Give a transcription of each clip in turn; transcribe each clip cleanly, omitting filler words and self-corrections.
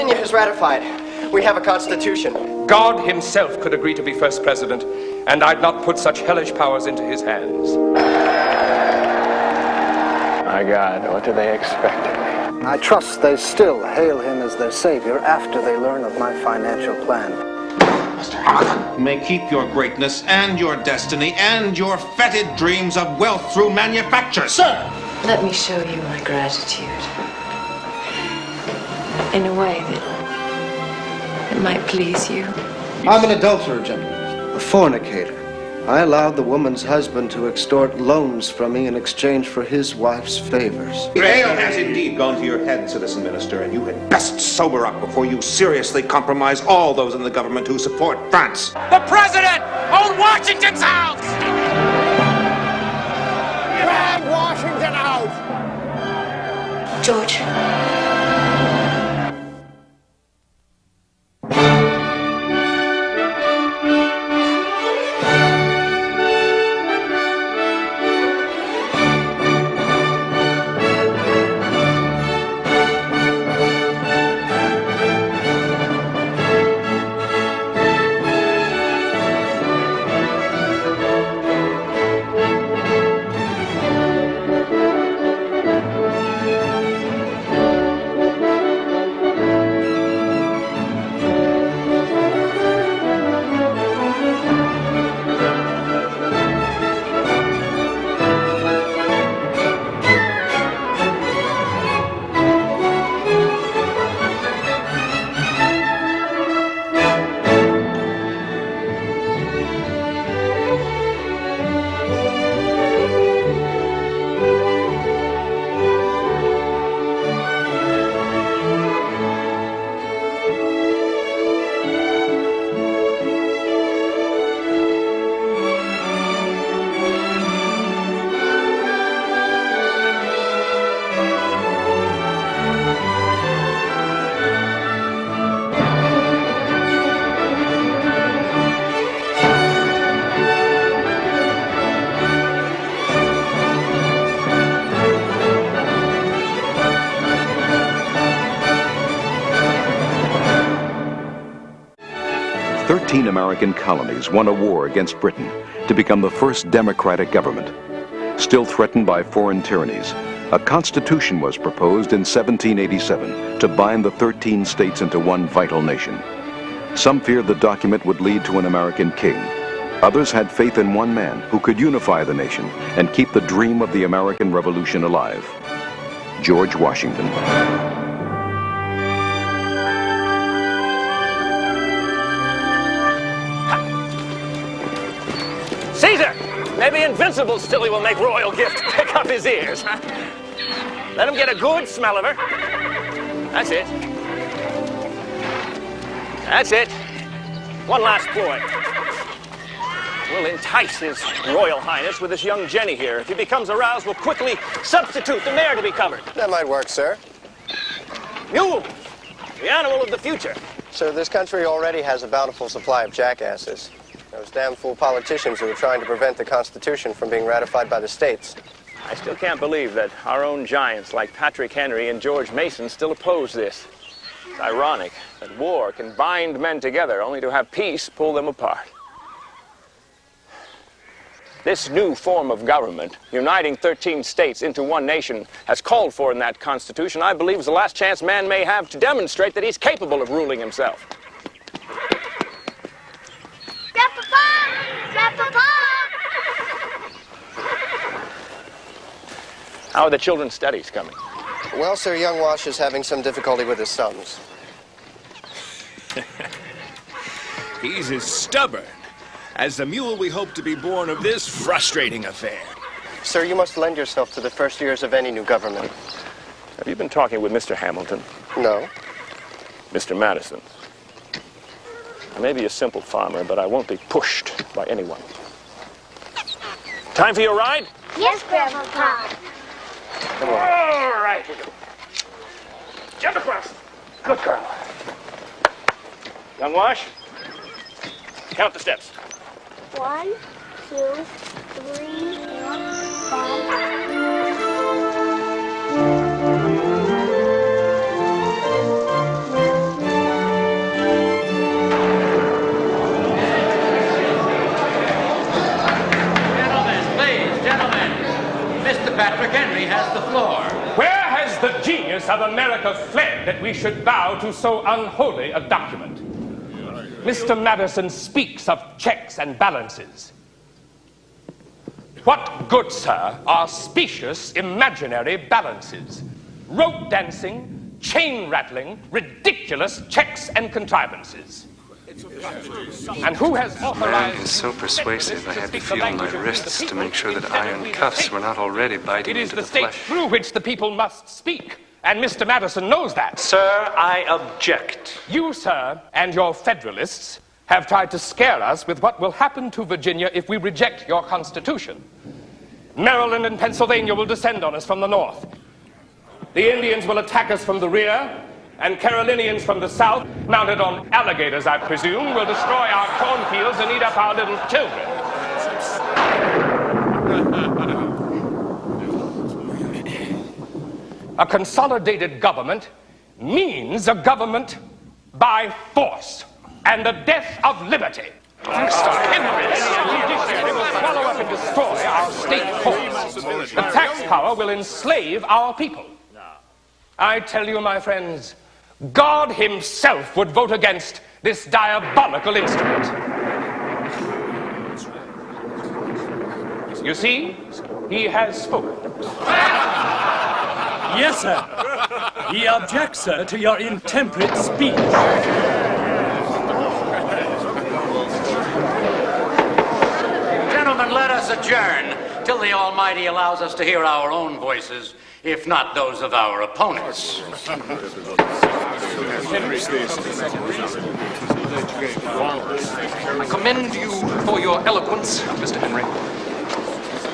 Virginia has ratified. We have a constitution. God himself could agree to be first president, and I'd not put such hellish powers into his hands. My God, what do they expect of me? I trust they still hail him as their savior after they learn of my financial plan. Mr. Hamilton. May keep your greatness and your destiny and your fetid dreams of wealth through manufacture. Sir! Let me show you my gratitude. In a way that might please you. I'm an adulterer, gentlemen. A fornicator. I allowed the woman's husband to extort loans from me in exchange for his wife's favors. The ale has indeed gone to your head, Citizen Minister, and you had best sober up before you seriously compromise all those in the government who support France. The President owns Washington's house! Drag Washington out! George. American colonies won a war against Britain to become the first democratic government. Still threatened by foreign tyrannies, a constitution was proposed in 1787 to bind the 13 states into one vital nation. Some feared the document would lead to an American king. Others had faith in one man who could unify the nation and keep the dream of the American Revolution alive: George Washington. Caesar! Maybe invincible still he will make royal gift to pick up his ears, huh? Let him get a good smell of her. That's it. That's it. One last ploy. We'll entice his Royal Highness with this young Jenny here. If he becomes aroused, we'll quickly substitute the mare to be covered. That might work, sir. Mule, the animal of the future. Sir, this country already has a bountiful supply of jackasses. Those damn fool politicians who are trying to prevent the Constitution from being ratified by the states. I still can't believe that our own giants like Patrick Henry and George Mason still oppose this. It's ironic that war can bind men together only to have peace pull them apart. This new form of government, uniting 13 states into one nation, as called for in that Constitution, I believe is the last chance man may have to demonstrate that he's capable of ruling himself. How are the children's studies coming? Well, sir, young Wash is having some difficulty with his sums. He's as stubborn as the mule we hope to be born of this frustrating affair. Sir, you must lend yourself to the first years of any new government. Have you been talking with Mr. Hamilton? No. Mr. Madison? I may be a simple farmer, but I won't be pushed by anyone. Time for your ride? Yes, Grandpapa. Come on. All right. Jump across. Good girl. Young Wash, count the steps. 1, 2, 3, 4, 5. patriots of America fled that we should bow to so unholy a document. Mr. Madison speaks of checks and balances. What good, sir, are specious, imaginary balances? Rope dancing, chain rattling, ridiculous checks and contrivances. And who has authorized... Man is so persuasive, I had to feel my wrists to make sure that iron cuffs were not already biting into the flesh. It is the state through which the people must speak, and Mr. Madison knows that. Sir, I object. You, sir, and your Federalists have tried to scare us with what will happen to Virginia if we reject your Constitution. Maryland and Pennsylvania will descend on us from the north. The Indians will attack us from the rear, and Carolinians from the south, mounted on alligators, I presume, will destroy our cornfields and eat up our little children. A consolidated government means a government by force and the death of liberty. They will swallow up and destroy our state courts. The tax power will enslave our people. I tell you, my friends, God himself would vote against this diabolical instrument. You see, he has spoken. Yes, sir. He objects, sir, to your intemperate speech. Gentlemen, let us adjourn till the Almighty allows us to hear our own voices, if not those of our opponents. I commend you for your eloquence, Mr. Henry.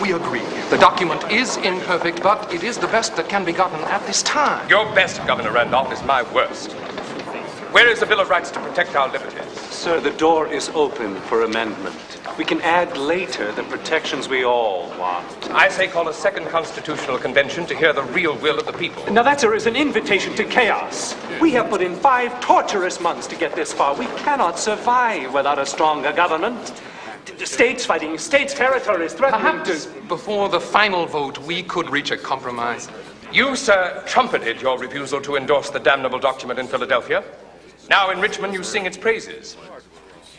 We agree. The document is imperfect, but it is the best that can be gotten at this time. Your best, Governor Randolph, is my worst. Where is the Bill of Rights to protect our liberties? Sir, the door is open for amendment. We can add later the protections we all want. I say call a second constitutional convention to hear the real will of the people. Now that, sir, is an invitation to chaos. We have put in 5 torturous months to get this far. We cannot survive without a stronger government. States fighting states' territories, threatening Perhaps before the final vote, we could reach a compromise. You, sir, trumpeted your refusal to endorse the damnable document in Philadelphia. Now in Richmond, you sing its praises.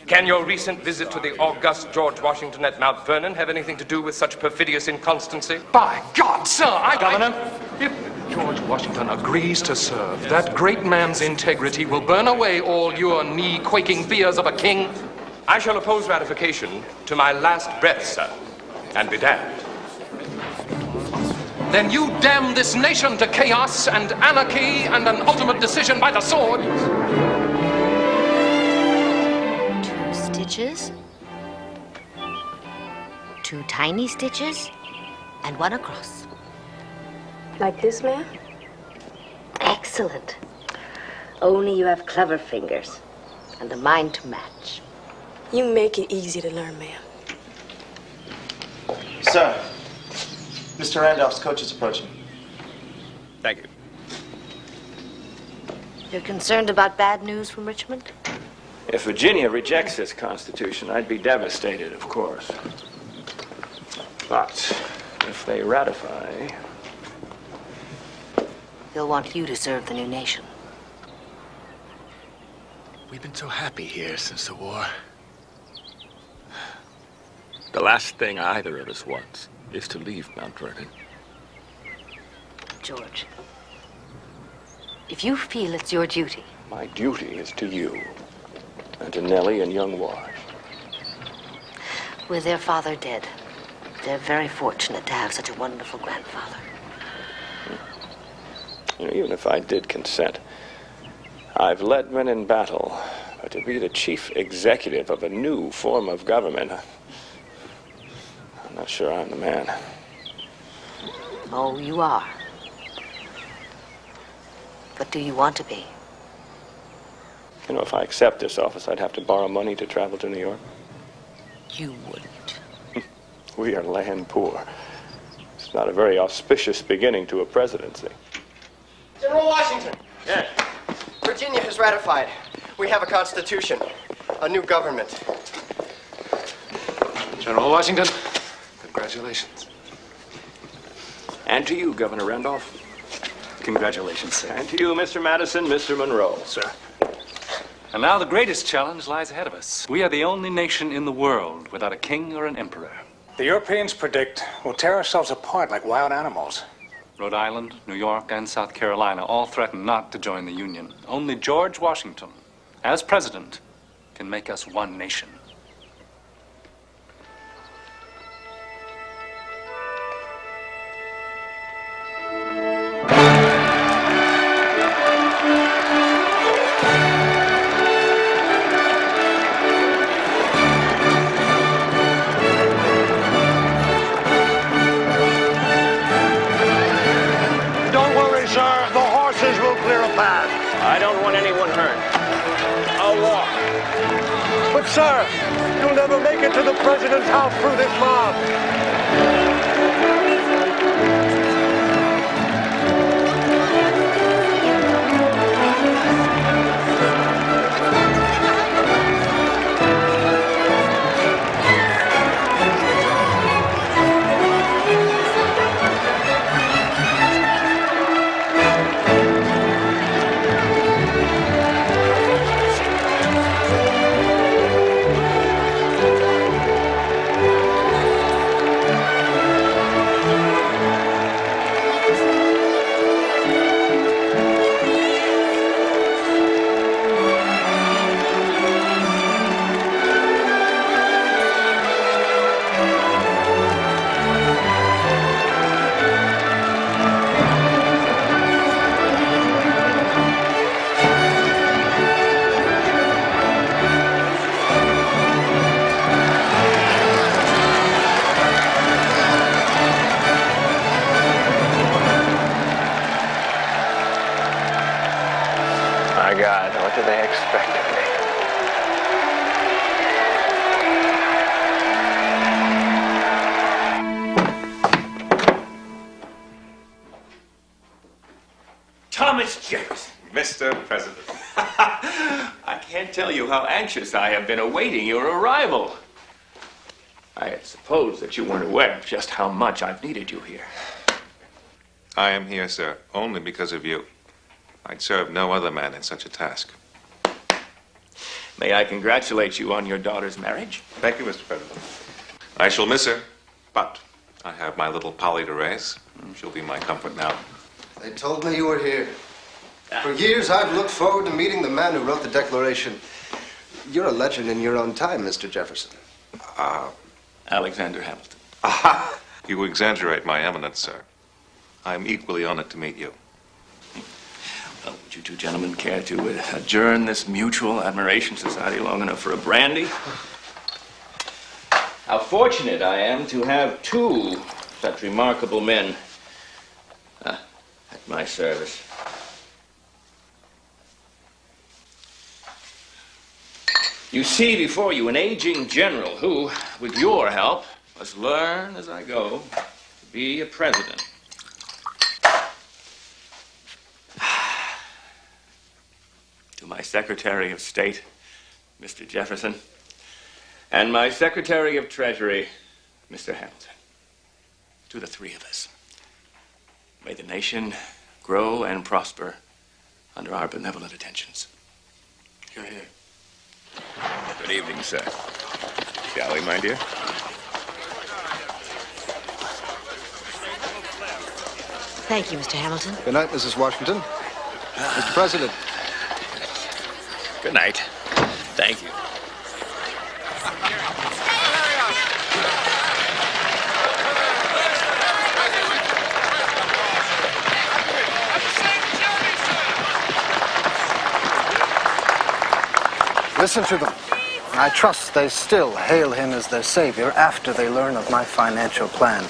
Can your recent visit to the august George Washington at Mount Vernon have anything to do with such perfidious inconstancy? By God, sir, Governor, if George Washington agrees to serve, that great man's integrity will burn away all your knee-quaking fears of a king. I shall oppose ratification to my last breath, sir, and be damned. Then you damn this nation to chaos and anarchy and an ultimate decision by the sword. 2 stitches, 2 tiny stitches, and 1 across. Like this, ma'am? Excellent. Only you have clever fingers and a mind to match. You make it easy to learn, ma'am. Sir, Mr. Randolph's coach is approaching. Thank you. You're concerned about bad news from Richmond? If Virginia rejects this Constitution, I'd be devastated, of course. But if they ratify... They'll want you to serve the new nation. We've been so happy here since the war. The last thing either of us wants is to leave Mount Vernon. George, if you feel it's your duty... My duty is to you, and to Nellie and young Wash. With their father dead, they're very fortunate to have such a wonderful grandfather. You know, even if I did consent, I've led men in battle, but to be the chief executive of a new form of government, I'm not sure I'm the man. Oh, you are. But do you want to be? You know, if I accept this office, I'd have to borrow money to travel to New York. You wouldn't. We are land poor. It's not a very auspicious beginning to a presidency. General Washington! Yes. Virginia has ratified. We have a constitution, a new government. General Washington, congratulations. And to you, Governor Randolph. Congratulations, sir. And to you, Mr. Madison, Mr. Monroe. Sir. And now the greatest challenge lies ahead of us. We are the only nation in the world without a king or an emperor. The Europeans predict we'll tear ourselves apart like wild animals. Rhode Island, New York, and South Carolina all threaten not to join the Union. Only George Washington, as president, can make us one nation. I don't want anyone hurt. I'll walk. But, sir, you'll never make it to the president's house through this mob. My God, what do they expect of me? Thomas Jefferson. Mr. President. I can't tell you how anxious I have been awaiting your arrival. I suppose that you weren't aware of just how much I've needed you here. I am here, sir, only because of you. I'd serve no other man in such a task. May I congratulate you on your daughter's marriage? Thank you, Mr. President. I shall miss her, but I have my little Polly to raise. She'll be my comfort now. They told me you were here. For years, I've looked forward to meeting the man who wrote the Declaration. You're a legend in your own time, Mr. Jefferson. Alexander Hamilton. Aha! You exaggerate my eminence, sir. I'm equally honored to meet you. Well, would you two gentlemen care to adjourn this mutual admiration society long enough for a brandy? How fortunate I am to have two such remarkable men at my service. You see before you an aging general who, with your help, must learn as I go to be a president. To my Secretary of State, Mr. Jefferson, and my Secretary of Treasury, Mr. Hamilton. To the three of us, may the nation grow and prosper under our benevolent attentions. Hear, hear. Good evening, sir. Shall we, my dear? Thank you, Mr. Hamilton. Good night, Mrs. Washington. Mr. President. Good night. Thank you. Listen to them. I trust they still hail him as their savior after they learn of my financial plan.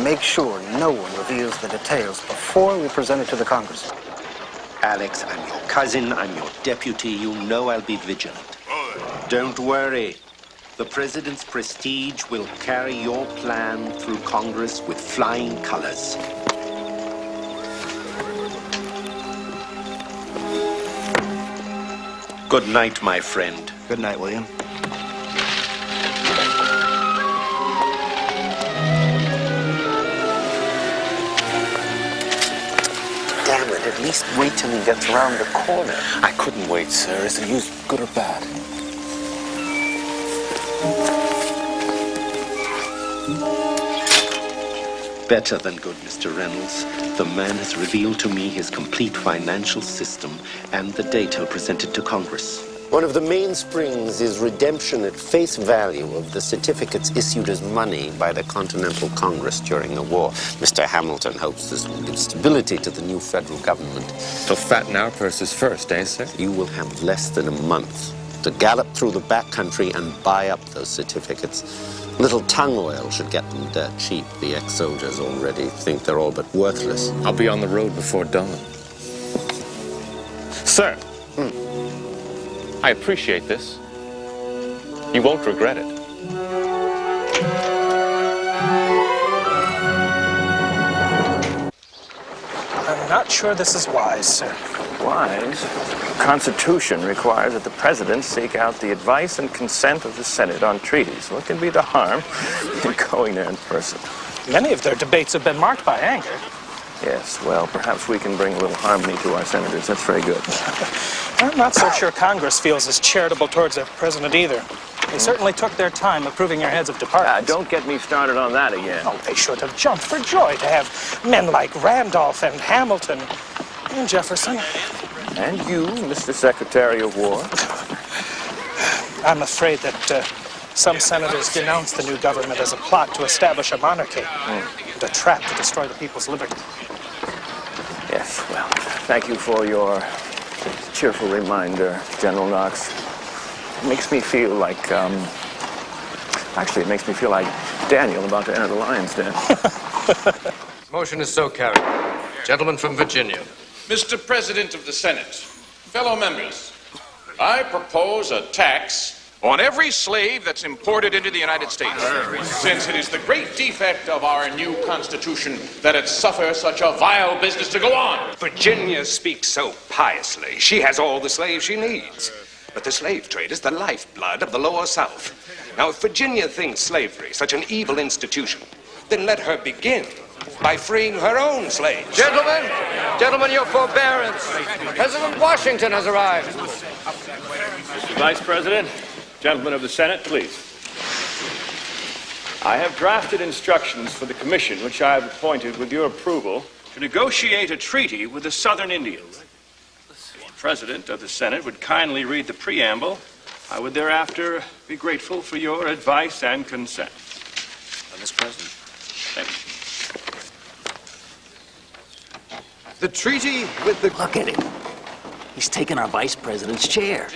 Make sure no one reveals the details before we present it to the Congress. Alex, I'm your cousin, I'm your deputy. You know I'll be vigilant. Don't worry. The president's prestige will carry your plan through Congress with flying colors. Good night, my friend. Good night, William. Damn it. least wait till he gets around the corner. I couldn't wait, sir. Is the news good or bad? Better than good, Mr. Reynolds. The man has revealed to me his complete financial system and the data presented to Congress. One of the mainsprings is redemption at face value of the certificates issued as money by the Continental Congress during the war. Mr. Hamilton hopes this will give stability to the new federal government. So fatten our purses first, eh, sir? You will have less than a month to gallop through the backcountry and buy up those certificates. Little tongue oil should get them dirt cheap. The ex-soldiers already think they're all but worthless. I'll be on the road before dawn. Sir, I appreciate this. You won't regret it. I'm not sure this is wise, sir. Wise? The Constitution requires that the President seek out the advice and consent of the Senate on treaties. What can be the harm in going there in person? Many of their debates have been marked by anger. Yes, well, perhaps we can bring a little harmony to our senators. That's very good. I'm not so sure Congress feels as charitable towards their president either. They certainly took their time approving your heads of departments. Don't get me started on that again. Oh, they should have jumped for joy to have men like Randolph and Hamilton and Jefferson. And you, Mr. Secretary of War? I'm afraid that some senators denounce the new government as a plot to establish a monarchy and a trap to destroy the people's liberty. Yes, well, thank you for your cheerful reminder, General Knox. It makes me feel like, actually, it makes me feel like Daniel about to enter the lion's den. Motion is so carried. Gentleman from Virginia. Mr. President of the Senate, fellow members, I propose a tax on every slave that's imported into the United States, since it is the great defect of our new Constitution that it suffers such a vile business to go on. Virginia speaks so piously. She has all the slaves she needs. But the slave trade is the lifeblood of the Lower South. Now, if Virginia thinks slavery such an evil institution, then let her begin by freeing her own slaves. Gentlemen, your forbearance. President Washington has arrived. Mr. Vice President, gentlemen of the Senate, please. I have drafted instructions for the commission, which I have appointed with your approval, to negotiate a treaty with the Southern Indians. If the President of the Senate would kindly read the preamble, I would thereafter be grateful for your advice and consent. Mr. President. Thank you. The treaty with the... Look at him. He's taken our vice president's chair.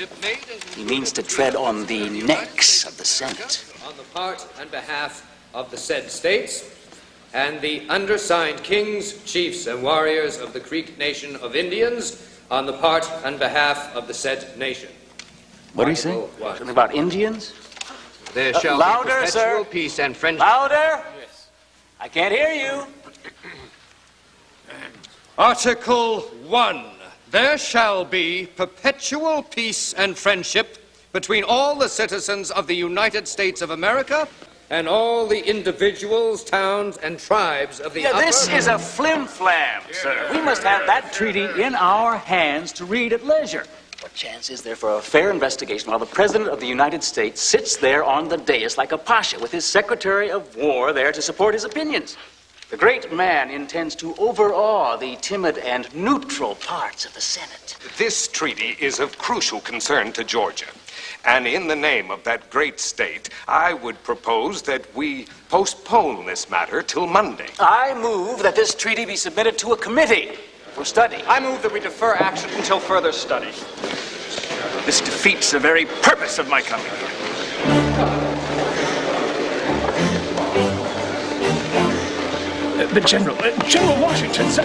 He means to tread on the necks of the Senate. On the part and behalf of the said states and the undersigned kings, chiefs, and warriors of the Creek Nation of Indians, on the part and behalf of the said nation. What do you say? Something about Indians? There shall louder, be perpetual sir. peace and friendship. Louder! I can't hear you. Article 1. There shall be perpetual peace and friendship between all the citizens of the United States of America and all the individuals, towns, and tribes of the upper... This is a flim-flam, sir. We must have that treaty in our hands to read at leisure. What chance is there for a fair investigation while the President of the United States sits there on the dais like a pasha with his Secretary of War there to support his opinions? The great man intends to overawe the timid and neutral parts of the Senate. This treaty is of crucial concern to Georgia. And in the name of that great state, I would propose that we postpone this matter till Monday. I move that this treaty be submitted to a committee for study. I move that we defer action until further study. This defeats the very purpose of my coming here. But General Washington, sir.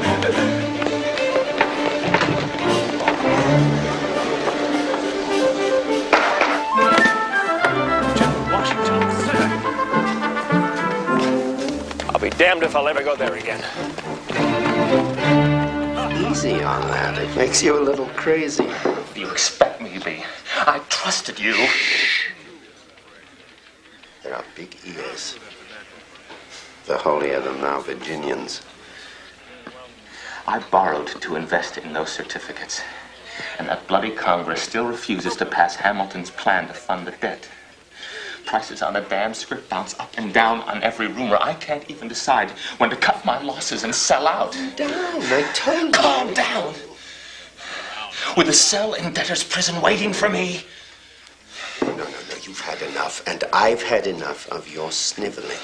General Washington, sir. I'll be damned if I'll ever go there again. Easy on that. It makes you a little crazy. What do you expect me to be? I trusted you. There are big ears. The holier than thou Virginians. I borrowed to invest in those certificates. And that bloody Congress still refuses to pass Hamilton's plan to fund the debt. Prices on the damn script bounce up and down on every rumor. I can't even decide when to cut my losses and sell out. Calm down, I told you. Calm down. With a cell in debtor's prison waiting for me. No, you've had enough, and I've had enough of your sniveling.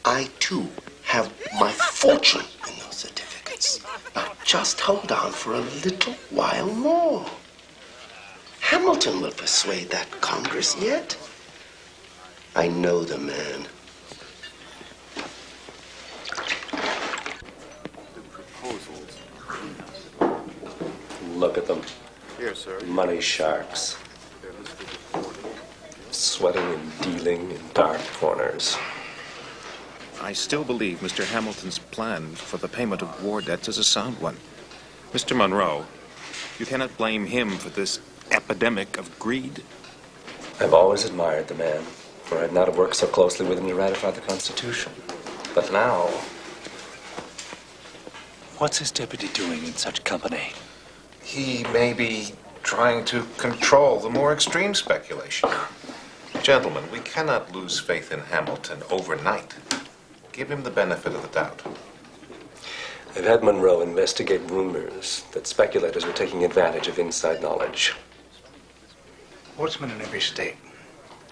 I, too, have my fortune in those certificates. Now, just hold on for a little while more. Hamilton will persuade that Congress yet. I know the man. Look at them. Here, sir. Money sharks. Sweating and dealing in dark corners. I still believe Mr. Hamilton's plan for the payment of war debts is a sound one. Mr. Monroe, you cannot blame him for this epidemic of greed. I've always admired the man, for I'd not have worked so closely with him to ratify the Constitution. But now... What's his deputy doing in such company? He may be trying to control the more extreme speculation. Gentlemen, we cannot lose faith in Hamilton overnight. Give him the benefit of the doubt. I've had Monroe investigate rumors that speculators were taking advantage of inside knowledge. Sportsmen in every state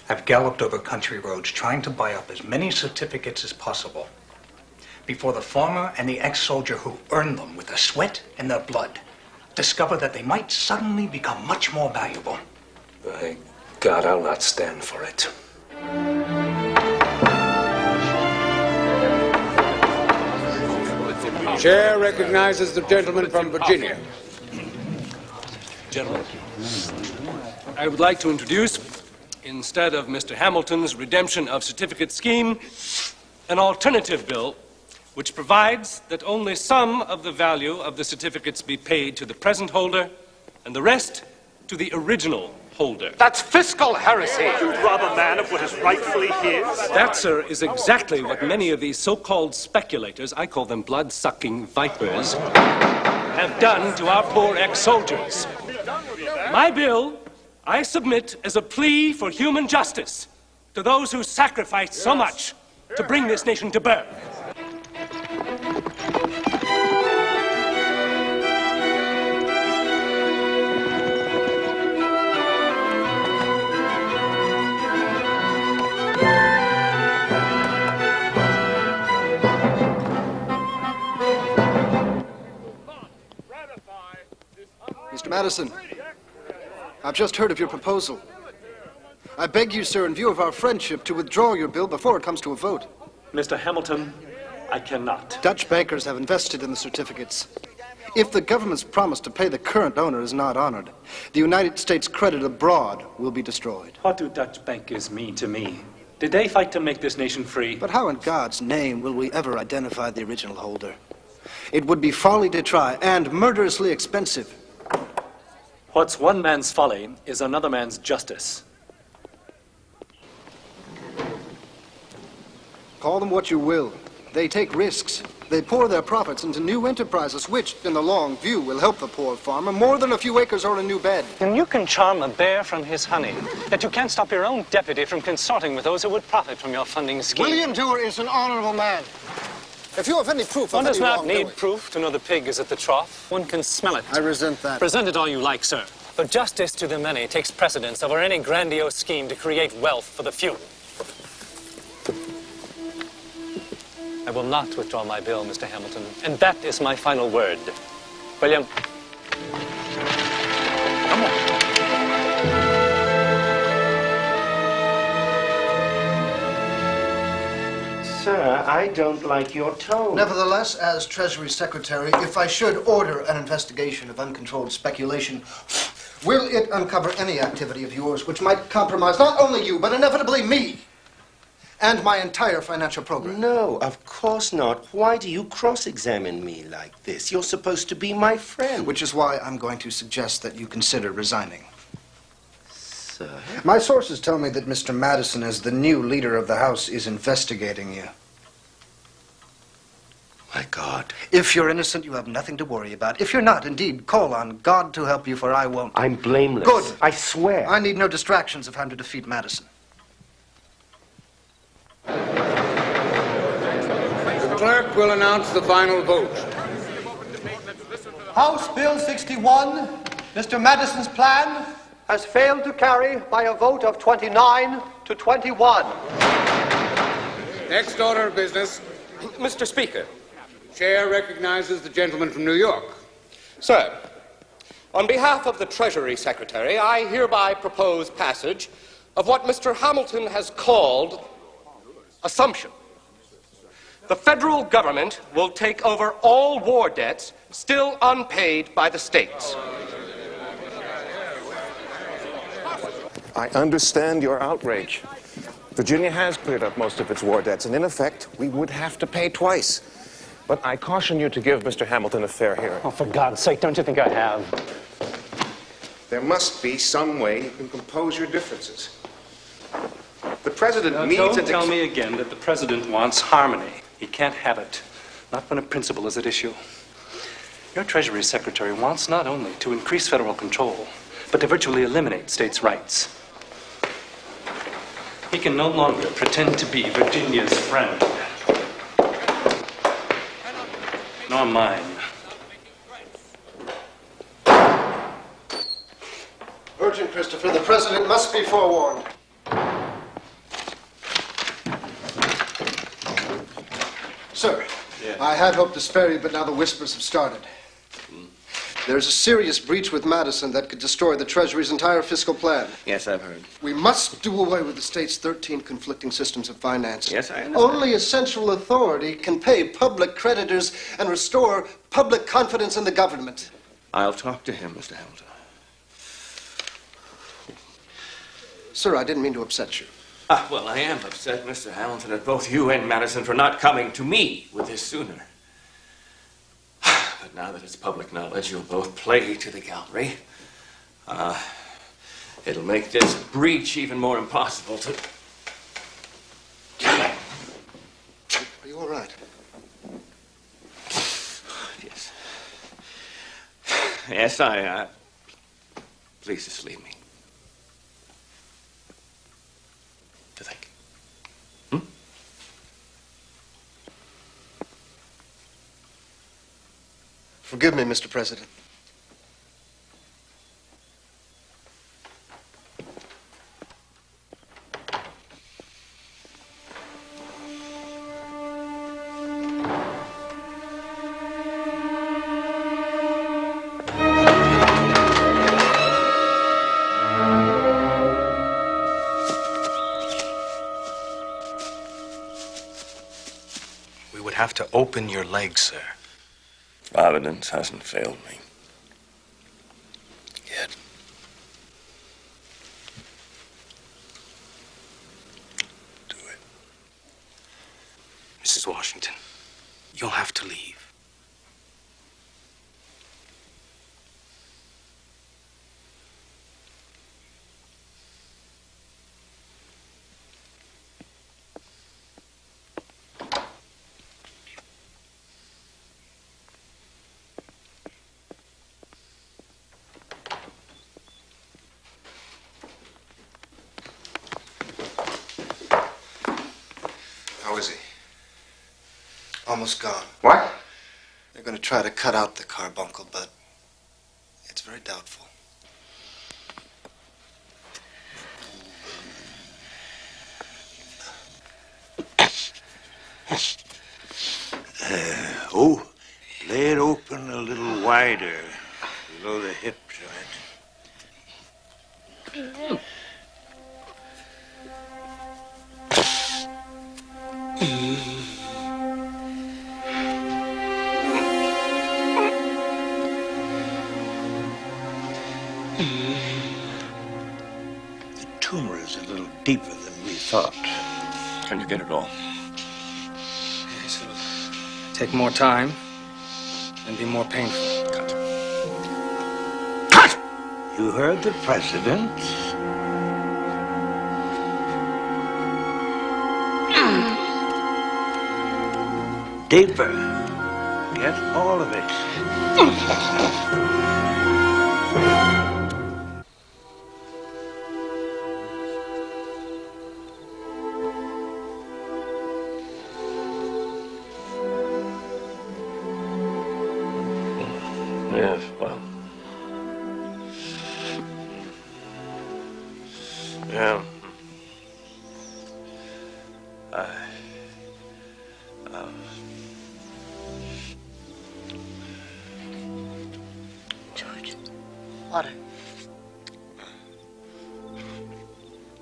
have galloped over country roads trying to buy up as many certificates as possible before the farmer and the ex-soldier who earned them with their sweat and their blood discover that they might suddenly become much more valuable. By God, I'll not stand for it. Chair recognizes the gentleman from Virginia. Gentlemen, I would like to introduce, instead of Mr. Hamilton's redemption of certificate scheme, an alternative bill which provides that only some of the value of the certificates be paid to the present holder and the rest to the original holder. That's fiscal heresy. You'd rob a man of what is rightfully his? That, sir, is exactly what many of these so-called speculators, I call them blood-sucking vipers, have done to our poor ex-soldiers. My bill, I submit as a plea for human justice to those who sacrificed so much to bring this nation to birth. Mr. Madison, I've just heard of your proposal. I beg you, sir, in view of our friendship, to withdraw your bill before it comes to a vote. Mr. Hamilton, I cannot. Dutch bankers have invested in the certificates. If the government's promise to pay the current owner is not honored, the United States credit abroad will be destroyed. What do Dutch bankers mean to me? Did they fight to make this nation free? But how in God's name will we ever identify the original holder? It would be folly to try, and murderously expensive. What's one man's folly is another man's justice. Call them what you will. They take risks. They pour their profits into new enterprises, which, in the long view, will help the poor farmer more than a few acres or a new bed. And you can charm a bear from his honey, yet you can't stop your own deputy from consorting with those who would profit from your funding scheme. William Dewar is an honorable man. If you have any proof One of does any not need wrongdoing- proof to know the pig is at the trough. One can smell it. I resent that. Present it all you like, sir. But justice to the many takes precedence over any grandiose scheme to create wealth for the few. I will not withdraw my bill, Mr. Hamilton, and that is my final word. William. Come on. Sir, I don't like your tone. Nevertheless, as Treasury Secretary, if I should order an investigation of uncontrolled speculation, will it uncover any activity of yours which might compromise not only you, but inevitably me and my entire financial program? No, of course not. Why do you cross-examine me like this? You're supposed to be my friend. Which is why I'm going to suggest that you consider resigning. Sir? My sources tell me that Mr. Madison, as the new leader of the House, is investigating you. My God. If you're innocent, you have nothing to worry about. If you're not, indeed, call on God to help you, for I won't. I'm blameless. Good. I swear. I need no distractions if I'm to defeat Madison. The clerk will announce the final vote. House Bill 61, Mr. Madison's plan, has failed to carry by a vote of 29 to 21. Next order of business. Mr. Speaker. Chair recognizes the gentleman from New York. Sir, on behalf of the Treasury Secretary, I hereby propose passage of what Mr. Hamilton has called assumption. The federal government will take over all war debts still unpaid by the states. I understand your outrage. Virginia has cleared up most of its war debts, and in effect, we would have to pay twice. But I caution you to give Mr. Hamilton a fair hearing. Oh, for God's sake, don't you think I have? There must be some way you can compose your differences. The president needs Don't tell me again that the president wants harmony. He can't have it. Not when a principle is at issue. Your Treasury Secretary wants not only to increase federal control, but to virtually eliminate states' rights. He can no longer pretend to be Virginia's friend. Nor mine. Urgent, Christopher. The president must be forewarned. Sir, I had hoped to spare you, but now the whispers have started. There's a serious breach with Madison that could destroy the Treasury's entire fiscal plan. Yes, I've heard. We must do away with the state's 13 conflicting systems of finance. Yes, I understand. Only a central authority can pay public creditors and restore public confidence in the government. I'll talk to him, Mr. Hamilton. Sir, I didn't mean to upset you. Well, I am upset, Mr. Hamilton, at both you and Madison for not coming to me with this sooner. But now that it's public knowledge, you'll both play to the gallery. It'll make this breach even more impossible to... Are you all right? Yes. Yes, please just leave me. To think. Forgive me, Mr. President. We would have to open your legs, sir. Evidence hasn't failed me. Yet. Do it. Mrs. Washington, you'll have to leave. How is he? Almost gone. What? They're going to try to cut out the carbuncle, but it's very doubtful. Lay it open a little wider below the hip joint. The tumor is a little deeper than we thought. Can you get it all? Yes, it'll take more time and be more painful. Cut! You heard the president. Deeper. Get all of it. Yes, well. Yeah. George, water.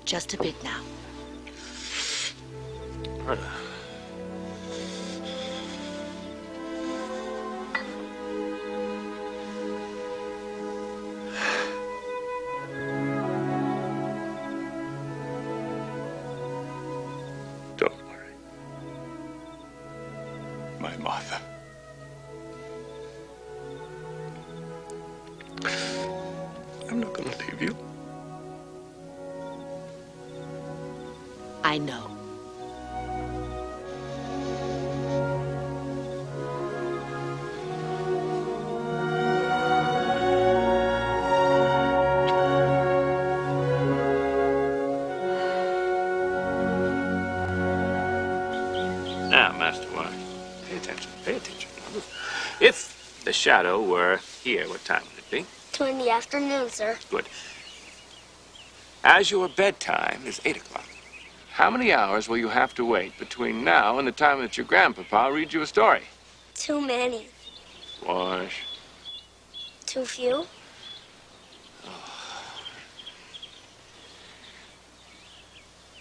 Just a bit now. Don't worry. My Martha. I'm not going to leave you. I know. Now, Master White, pay attention, pay attention. If the shadow were here, what time would it be? 2 in the afternoon, sir. Good. As your bedtime is 8 o'clock, how many hours will you have to wait between now and the time that your grandpapa reads you a story? Too many. Wash. Too few.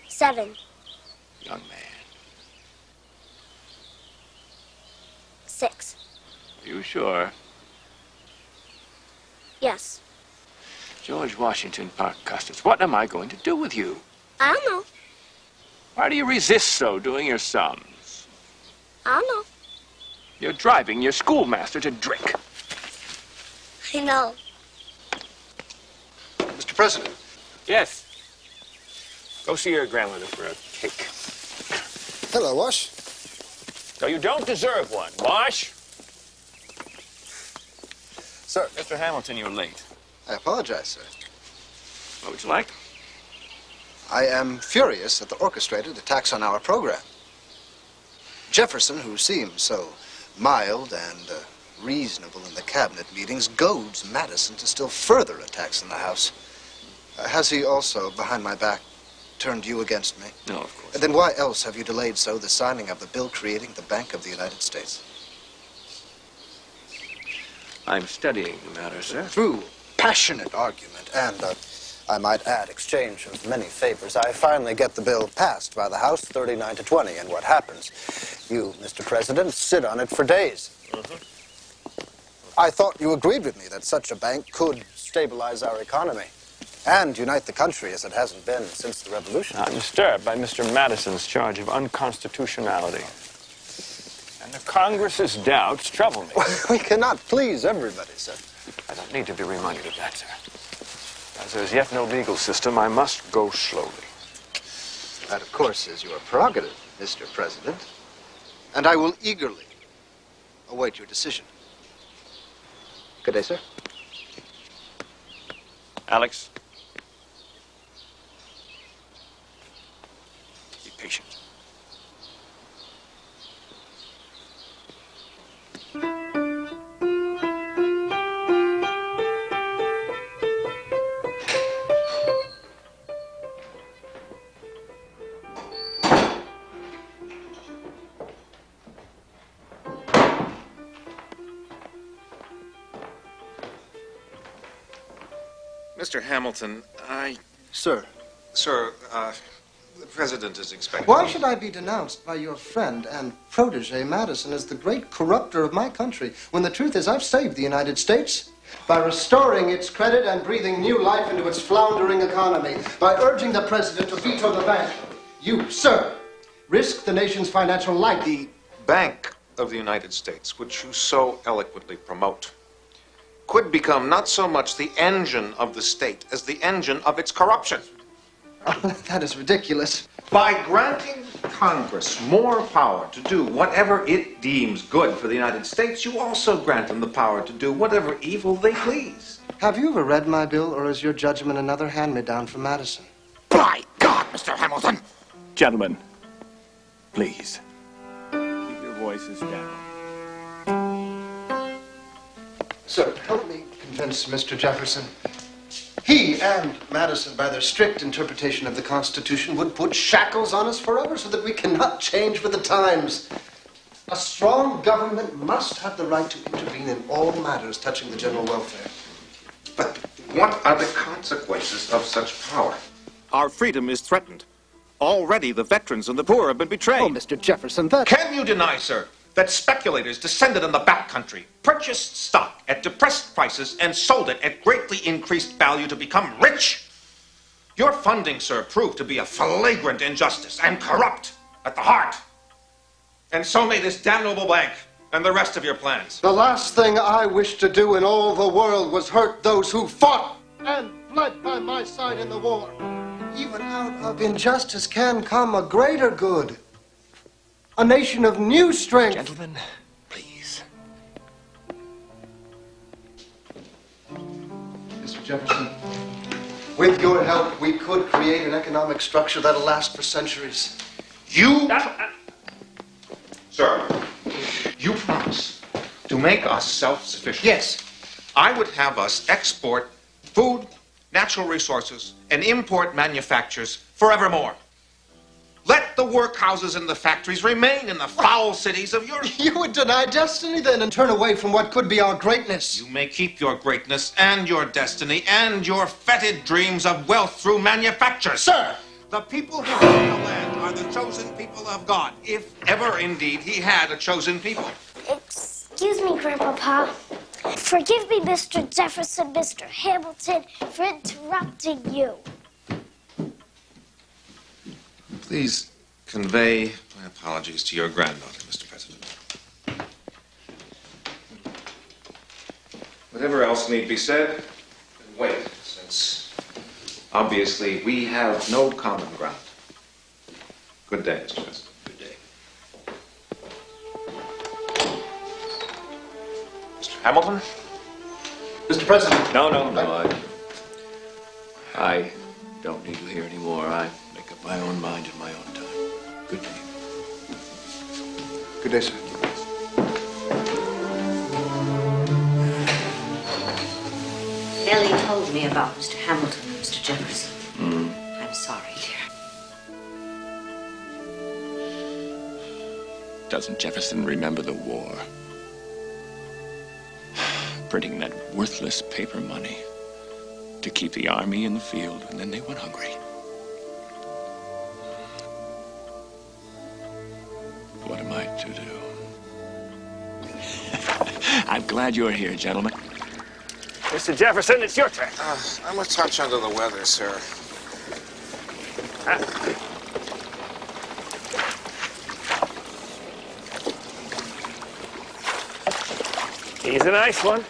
Seven. Young man, 6. are you sure? Yes. George Washington Parke Custis, what am I going to do with you? I don't know. Why do you resist so doing your sums? I don't know. You're driving your schoolmaster to drink. I know. Mr. President. Yes. Go see your grandmother for a cake. Hello, Wash. No, you don't deserve one. Wash. Sir. Mr. Hamilton, you're late. I apologize, sir. What would you like? I am furious at the orchestrated attacks on our program. Jefferson, who seems so mild and reasonable in the cabinet meetings, goads Madison to still further attacks in the House. Has he also, behind my back, turned you against me? No, of course. Then why else have you delayed so the signing of the bill creating the Bank of the United States? I'm studying the matter, sir. Through passionate argument and, I might add, exchange of many favors, I finally get the bill passed by the House 39-20. And what happens? You, Mr. President, sit on it for days. I thought you agreed with me that such a bank could stabilize our economy and unite the country as it hasn't been since the Revolution. I'm disturbed by Mr. Madison's charge of unconstitutionality. And the Congress's doubts trouble me. We cannot please everybody, sir. I don't need to be reminded of that, sir. As there is yet no legal system, I must go slowly. That, of course, is your prerogative, Mr. President. And I will eagerly await your decision. Good day, sir. Alex, be patient. Mr. Hamilton, Sir. Sir, the President is expecting... Why should I be denounced by your friend and protege Madison as the great corrupter of my country, when the truth is I've saved the United States by restoring its credit and breathing new life into its floundering economy, by urging the President to veto the bank? You, sir, risk the nation's financial life. The Bank of the United States, which you so eloquently promote, could become not so much the engine of the state as the engine of its corruption. That is ridiculous. By granting Congress more power to do whatever it deems good for the United States, you also grant them the power to do whatever evil they please. Have you ever read my bill, or is your judgment another hand-me-down from Madison? By God, Mr. Hamilton! Gentlemen, please, keep your voices down. Sir, help me convince Mr. Jefferson. He and Madison, by their strict interpretation of the Constitution, would put shackles on us forever so that we cannot change with the times. A strong government must have the right to intervene in all matters touching the general welfare. But what are the consequences of such power? Our freedom is threatened. Already the veterans and the poor have been betrayed. Oh, Mr. Jefferson, that... Can you deny, sir, that speculators descended in the back country, purchased stock at depressed prices, and sold it at greatly increased value to become rich? Your funding, sir, proved to be a flagrant injustice and corrupt at the heart. And so may this damnable bank and the rest of your plans. The last thing I wished to do in all the world was hurt those who fought and bled by my side in the war. Even out of injustice can come a greater good. A nation of new strength. Gentlemen, please. Mr. Jefferson, with your help, we could create an economic structure that'll last for centuries. You... Sir, you promise to make us self-sufficient. Yes. I would have us export food, natural resources, and import manufactures forevermore. Let the workhouses and the factories remain in the foul cities of Europe. You would deny destiny then and turn away from what could be our greatness. You may keep your greatness and your destiny and your fetid dreams of wealth through manufacture. Sir! The people who rule the land are the chosen people of God, if ever indeed he had a chosen people. Excuse me, Grandpapa. Forgive me, Mr. Jefferson, Mr. Hamilton, for interrupting you. Please convey my apologies to your granddaughter, Mr. President. Whatever else need be said, then wait, since obviously we have no common ground. Good day, Mr. President. Good day. Mr. Hamilton? Mr. President. No. I don't need you here anymore. I make up my own mind in my own time. Good day. Good day, sir. Ellie told me about Mr. Hamilton and Mr. Jefferson. I'm sorry, dear. Doesn't Jefferson remember the war? Printing that worthless paper money to keep the army in the field, and then they went hungry. What am I to do? I'm glad you're here, gentlemen. Mr. Jefferson, it's your turn. I'm a touch under the weather, sir. He's a nice one.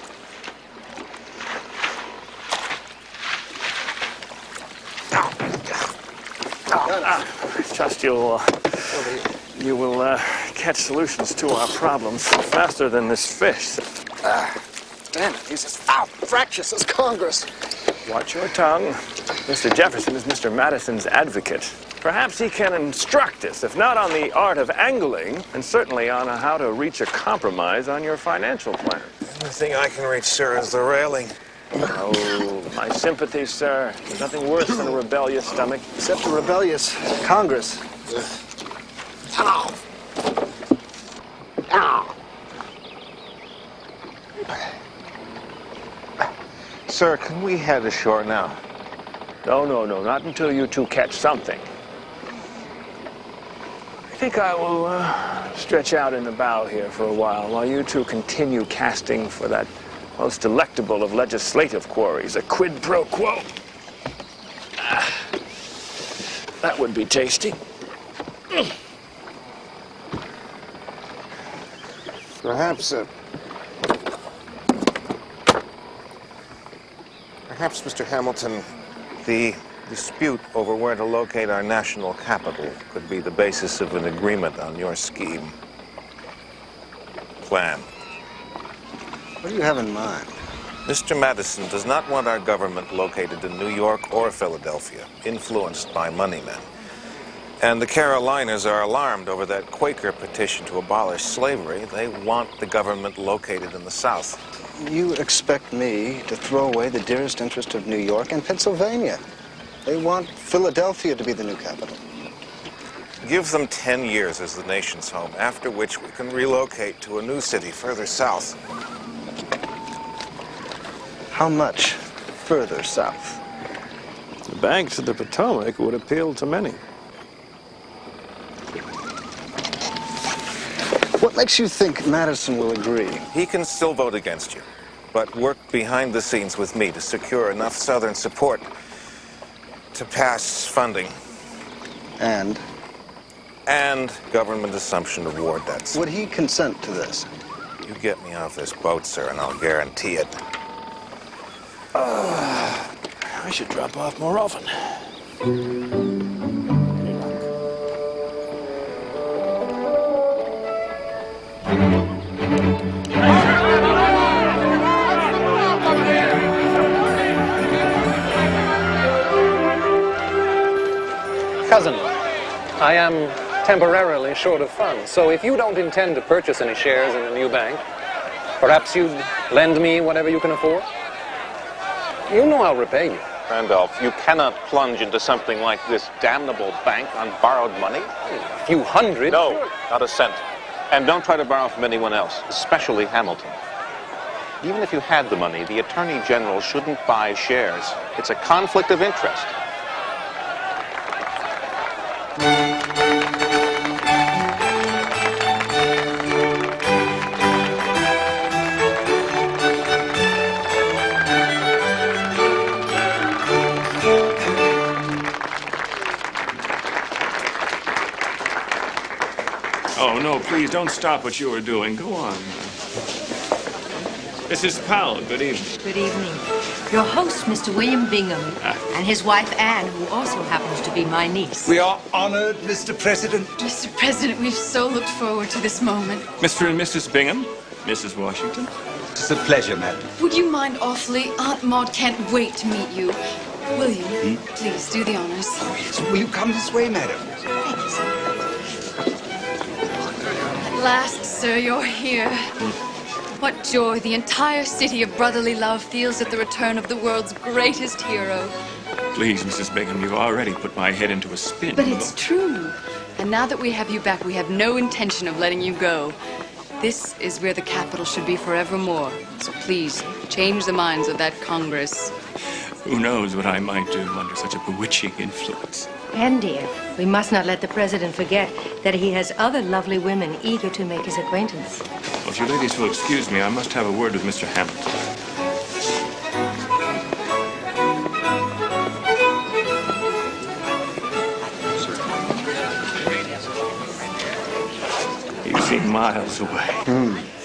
I trust you will catch solutions to our problems faster than this fish. Damn it, he's as fractious as Congress. Watch your tongue. Mr. Jefferson is Mr. Madison's advocate. Perhaps he can instruct us, if not on the art of angling, and certainly on how to reach a compromise on your financial plan. The only thing I can reach, sir, is the railing. Oh, my sympathies, sir. There's nothing worse than a rebellious stomach. Except a rebellious Congress. Ow! Ow! Sir, can we head ashore now? No, not until you two catch something. I think I will stretch out in the bow here for a while you two continue casting for that most delectable of legislative quarries, a quid pro quo. That would be tasty. Perhaps, Mr. Hamilton, the dispute over where to locate our national capital could be the basis of an agreement on your scheme. Plan. What do you have in mind? Mr. Madison does not want our government located in New York or Philadelphia, influenced by moneymen. And the Carolinas are alarmed over that Quaker petition to abolish slavery. They want the government located in the South. You expect me to throw away the dearest interest of New York and Pennsylvania. They want Philadelphia to be the new capital. Give them 10 years as the nation's home, after which we can relocate to a new city further south. How much further south? The banks of the Potomac would appeal to many. What makes you think Madison will agree? He can still vote against you, but work behind the scenes with me to secure enough Southern support to pass funding. And government assumption of war debts. Would he consent to this? You get me off this boat, sir, and I'll guarantee it. I should drop off more often. Cousin, I am temporarily short of funds, so if you don't intend to purchase any shares in the new bank, perhaps you'd lend me whatever you can afford? You know I'll repay you. Randolph, you cannot plunge into something like this damnable bank on borrowed money. A few hundred? No, not a cent. And don't try to borrow from anyone else, especially Hamilton. Even if you had the money, the Attorney General shouldn't buy shares. It's a conflict of interest. Oh, no, please don't stop what you are doing. Go on. Mrs. Powell, good evening. Good evening. Your host, Mr. William Bingham, and his wife, Anne, who also happens to be my niece. We are honored, Mr. President. Mr. President, we've so looked forward to this moment. Mr. and Mrs. Bingham, Mrs. Washington. It's a pleasure, madam. Would you mind awfully? Aunt Maud can't wait to meet you. William, please do the honors. Oh, yes. Will you come this way, madam? Thanks. At last, sir, you're here. What joy the entire city of brotherly love feels at the return of the world's greatest hero. Please, Mrs. Bingham, you've already put my head into a spin. But it's true. And now that we have you back, we have no intention of letting you go. This is where the capital should be forevermore. So please, change the minds of that Congress. Who knows what I might do under such a bewitching influence. And, dear, we must not let the president forget that he has other lovely women eager to make his acquaintance. Well, if you ladies will excuse me, I must have a word with Mr. Hamilton. You seem miles away.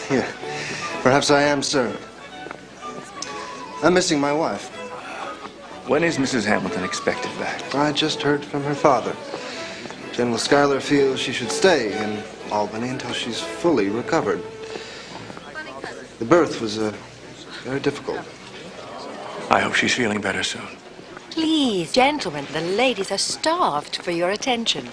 Yeah. Perhaps I am, sir. I'm missing my wife. When is Mrs. Hamilton expected back? I just heard from her father. General Schuyler feels she should stay in Albany until she's fully recovered. The birth was very difficult. I hope she's feeling better soon. Please, gentlemen, the ladies are starved for your attention.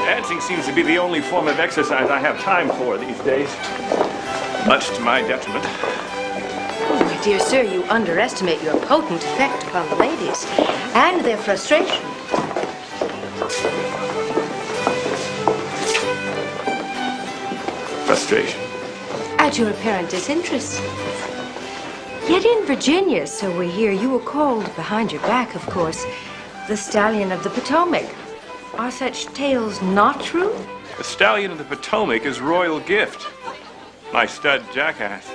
Dancing seems to be the only form of exercise I have time for these days, much to my detriment. Oh, my dear sir, you underestimate your potent effect upon the ladies and their frustration. Frustration. At your apparent disinterest. Yet in Virginia, so we hear, you were called, behind your back, of course, the Stallion of the Potomac. Are such tales not true? The Stallion of the Potomac is royal gift. My stud jackass.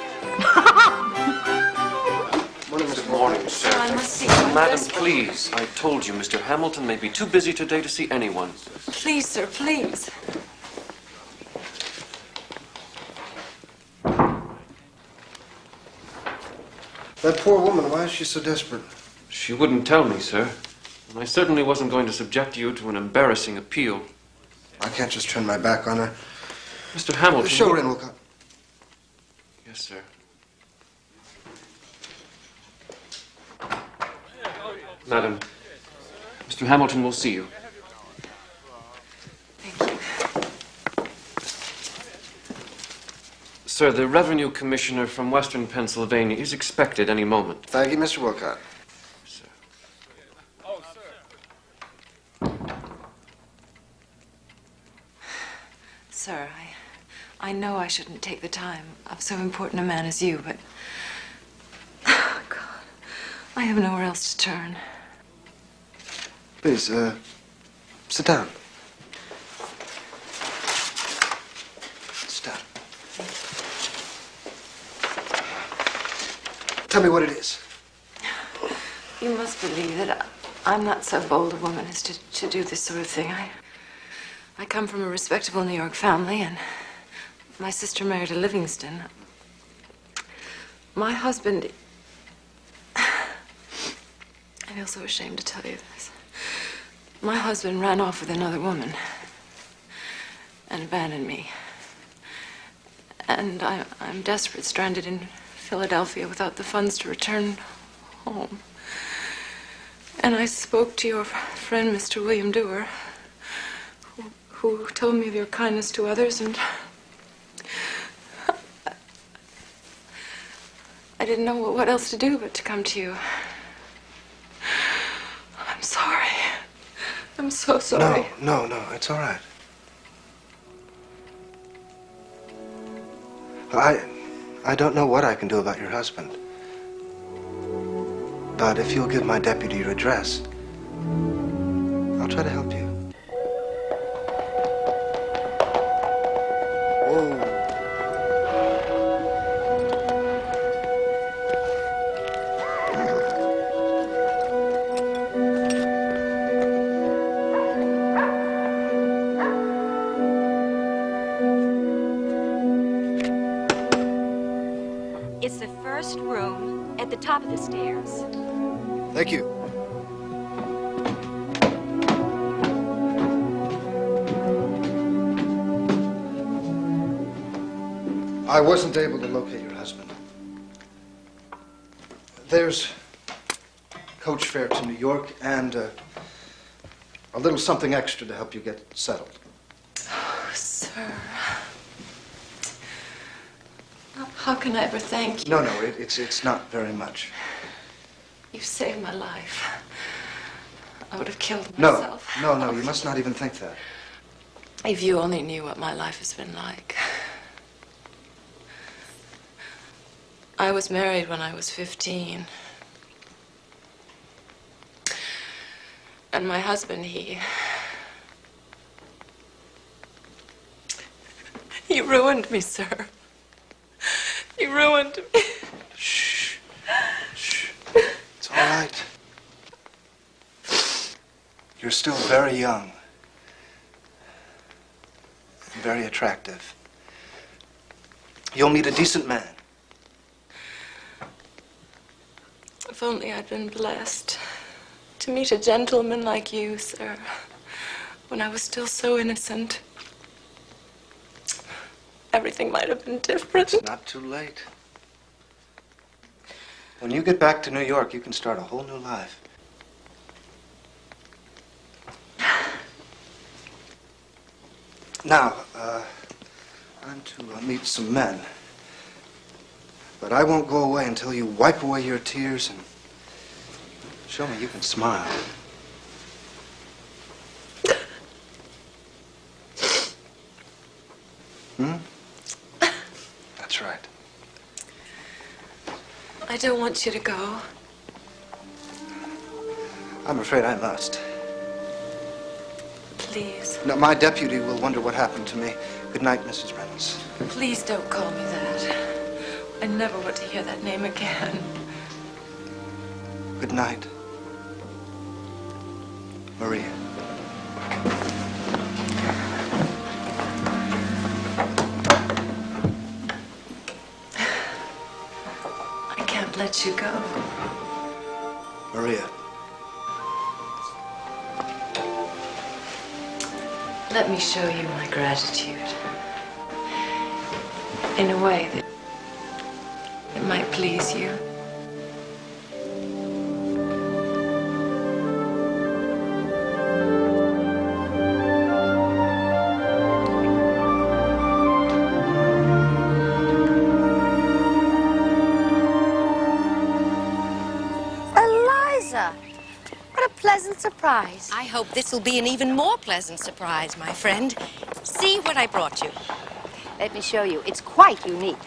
Good morning, sir. I must see you. Madam, please. I told you Mr. Hamilton may be too busy today to see anyone. Please, sir, please. That poor woman, why is she so desperate? She wouldn't tell me, sir. And I certainly wasn't going to subject you to an embarrassing appeal. I can't just turn my back on her. Mr. Hamilton... Show her in, Wilcott. Yes, sir. Madam, Mr. Hamilton will see you. Thank you. Sir, the Revenue Commissioner from Western Pennsylvania is expected any moment. Thank you, Mr. Wilcott. Sir, I know I shouldn't take the time of so important a man as you, but... Oh, God. I have nowhere else to turn. Please, sit down. Sit down. Tell me what it is. You must believe that I'm not so bold a woman as to do this sort of thing. I come from a respectable New York family, and my sister married a Livingston. My husband... I feel so ashamed to tell you this. My husband ran off with another woman and abandoned me. And I'm desperate, stranded in Philadelphia without the funds to return home. And I spoke to your friend, Mr. William Dewar, who told me of your kindness to others, and I didn't know what else to do but to come to you. I'm sorry. I'm so sorry. No, it's all right. I don't know what I can do about your husband. But if you'll give my deputy your address, I'll try to help you. Whoa. It's the first room at the top of the stairs. Thank you. I wasn't able to locate your husband. There's coach fare to New York and a little something extra to help you get settled. Oh, sir. How can I ever thank you? No, it's not very much. You saved my life. I would have killed No, myself. no, you must not even think that. If you only knew what my life has been like. I was married when I was 15. And my husband, he ruined me, sir. He ruined me. Shh. It's all right. You're still very young. And very attractive. You'll meet a decent man. If only I'd been blessed to meet a gentleman like you, sir, when I was still so innocent. Everything might have been different. It's not too late. When you get back to New York, you can start a whole new life. Now, I'm to meet some men. But I won't go away until you wipe away your tears and show me you can smile. That's right. I don't want you to go. I'm afraid I must. please. No, my deputy will wonder what happened to me. Good night, Mrs. Reynolds. Please don't call me that. I never want to hear that name again. Good night, Maria. I can't let you go. Maria. Let me show you my gratitude. In a way that might please you. Eliza! What a pleasant surprise. I hope this will be an even more pleasant surprise, my friend. See what I brought you. Let me show you. It's quite unique.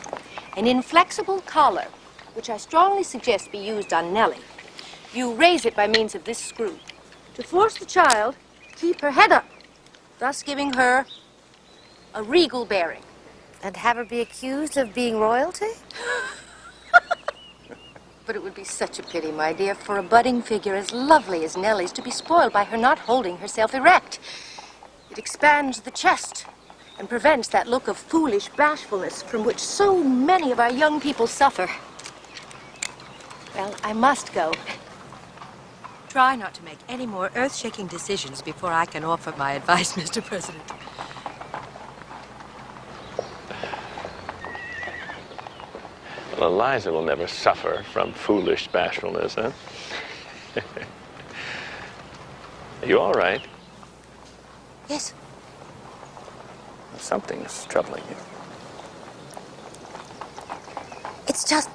An inflexible collar, which I strongly suggest be used on Nellie. You raise it by means of this screw to force the child to keep her head up, thus giving her a regal bearing. And have her be accused of being royalty? But it would be such a pity, my dear, for a budding figure as lovely as Nellie's to be spoiled by her not holding herself erect. It expands the chest and prevents that look of foolish bashfulness from which so many of our young people suffer. Well, I must go. Try not to make any more earth-shaking decisions before I can offer my advice, Mr. President. Well, Eliza will never suffer from foolish bashfulness, huh? Are you all right? Yes. Something's troubling you. It's just...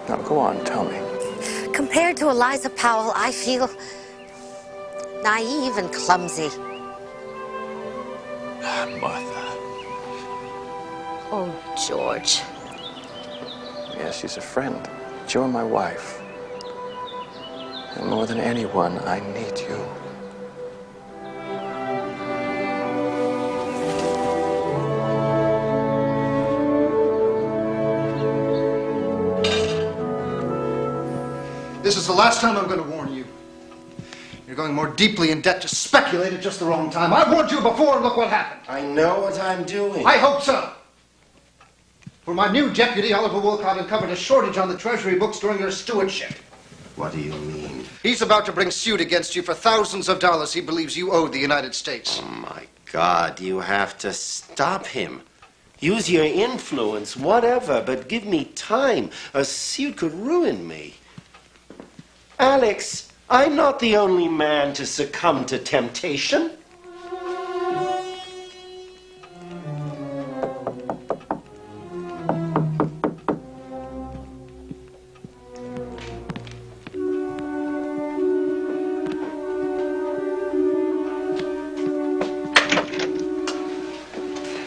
Now, go on, tell me. Compared to Eliza Powell, I feel naive and clumsy. Martha. Oh, George. Yes, she's a friend. But you're my wife. And more than anyone, I need you. This is the last time I'm going to warn you. You're going more deeply in debt to speculate at just the wrong time. I warned you before, and look what happened. I know what I'm doing. I hope so. For my new deputy, Oliver Wilcott uncovered a shortage on the Treasury books during your stewardship. What do you mean? He's about to bring suit against you for thousands of dollars he believes you owed the United States. Oh, my God, you have to stop him. Use your influence, whatever, but give me time. A suit could ruin me. Alex, I'm not the only man to succumb to temptation.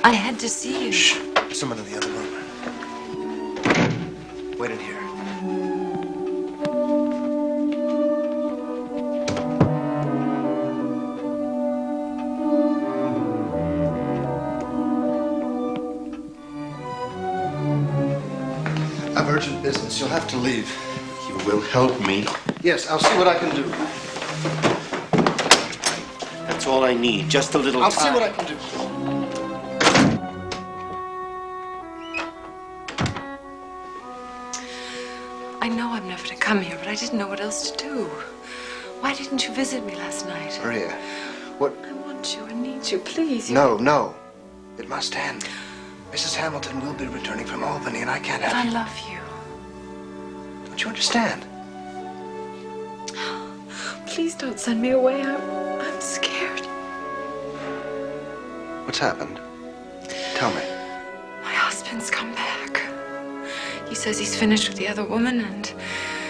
I had to see you. Shh. There's someone in the other room. Wait in here. I've urgent business. You'll have to leave. You will help me. Yes, I'll see what I can do. That's all I need. Just a little I'll time. see what I can do. I know I'm never to come here, but I didn't know what else to do. Why didn't you visit me last night? Maria, what? I want you. I need you. Please. No, no. It must end. Mrs. Hamilton will be returning from Albany, and I can't have I you. love you. Don't you understand? Please don't send me away. I'm scared. What's happened? Tell me. My husband's come back. He says he's finished with the other woman and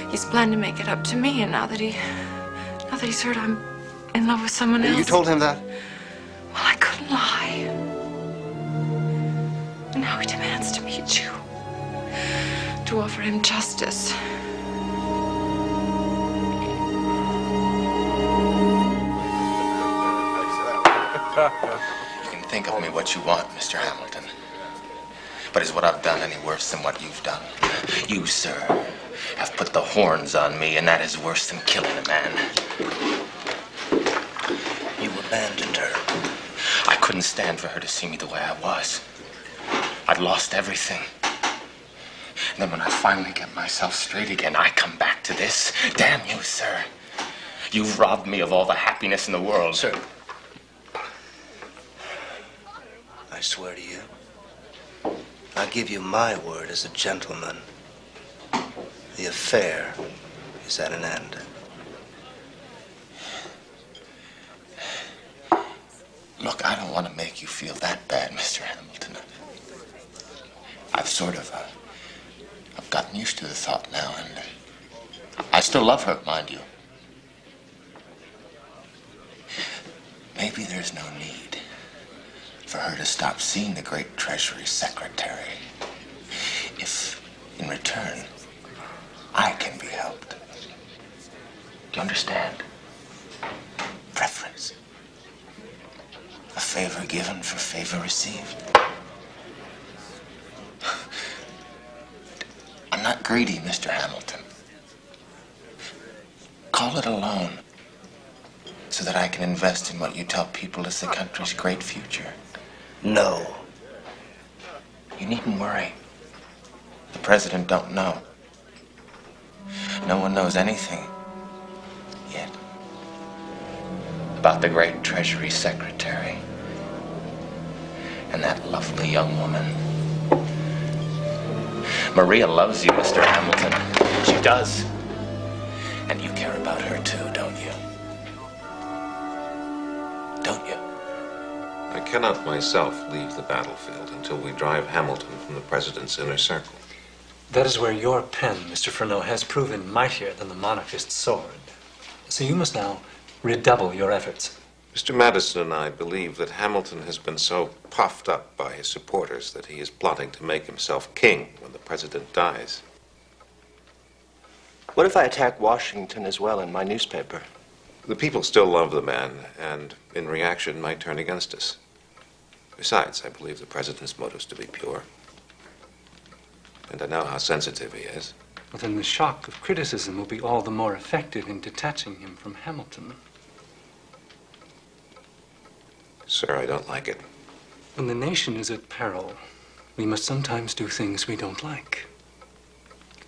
he's planned to make it up to me. And now that he's heard I'm in love with someone else. You told him that? Well, I couldn't lie. And now he demands to meet you. To offer him justice. You can think of me what you want, Mr. Hamilton. But is what I've done any worse than what you've done? You, sir, have put the horns on me, and that is worse than killing a man. You abandoned her. I couldn't stand for her to see me the way I was. I'd lost everything. And then when I finally get myself straight again, I come back to this. Damn you, sir. You've robbed me of all the happiness in the world. Sir, I swear to you, I give you my word as a gentleman. The affair is at an end. Look, I don't want to make you feel that bad, Mr. Hamilton. I've sort of, I've gotten used to the thought now, and I still love her, mind you. Maybe there's no need for her to stop seeing the great Treasury Secretary if, in return, I can be helped. Do you understand? Preference. A favor given for favor received. I'm not greedy, Mr. Hamilton. Call it a loan so that I can invest in what you tell people is the country's great future. No. You needn't worry. The president don't know. No one knows anything yet about the great Treasury Secretary and that lovely young woman. Maria loves you, Mr. Hamilton. She does. And you care about her too, don't you? Don't you? I cannot myself leave the battlefield until we drive Hamilton from the president's inner circle. That is where your pen, Mr. Freneau, has proven mightier than the monarchist's sword. So you must now redouble your efforts. Mr. Madison and I believe that Hamilton has been so puffed up by his supporters that he is plotting to make himself king when the president dies. What if I attack Washington as well in my newspaper? The people still love the man, and in reaction might turn against us. Besides, I believe the president's motives to be pure. And I know how sensitive he is. Well, then the shock of criticism will be all the more effective in detaching him from Hamilton. Sir, I don't like it. When the nation is at peril, we must sometimes do things we don't like.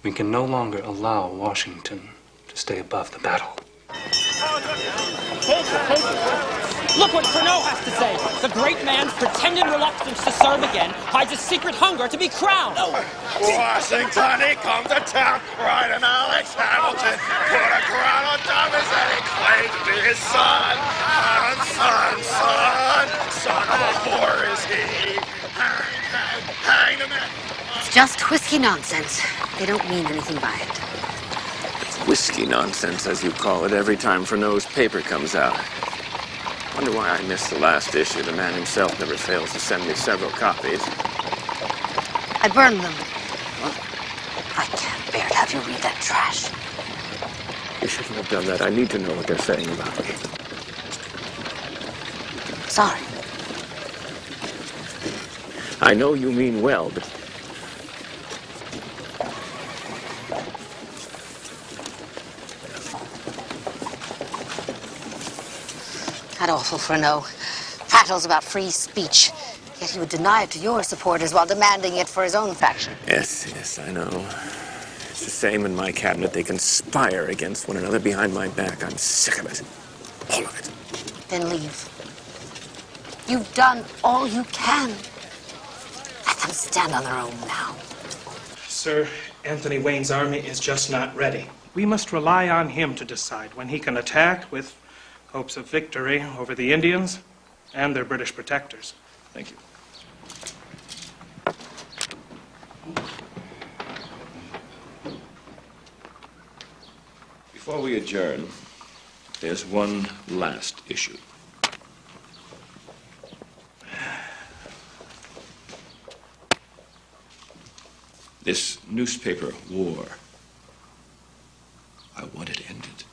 We can no longer allow Washington to stay above the battle. Look what Freneau has to say. The great man's pretended reluctance to serve again hides a secret hunger to be crowned. Washington, he come to town, riding Alex Hamilton, put a crown on top his head, he claimed to be his son. Son of a whore is he. Hang the man. It's just whiskey nonsense. They don't mean anything by it. Whiskey nonsense, as you call it, every time Freneau's paper comes out. Wonder why I missed the last issue. The man himself never fails to send me several copies. I burned them. Well, I can't bear to have you read that trash. You shouldn't have done that. I need to know what they're saying about me. Sorry. I know you mean well, but... That awful Freneau prattles about free speech, yet he would deny it to your supporters while demanding it for his own faction. Yes, I know. It's the same in my cabinet. They conspire against one another behind my back. I'm sick of it. All of it. Then leave. You've done all you can. Let them stand on their own now. Sir, Anthony Wayne's army is just not ready. We must rely on him to decide when he can attack with hopes of victory over the Indians and their British protectors. Thank you. Before we adjourn, there's one last issue. This newspaper war, I want it ended.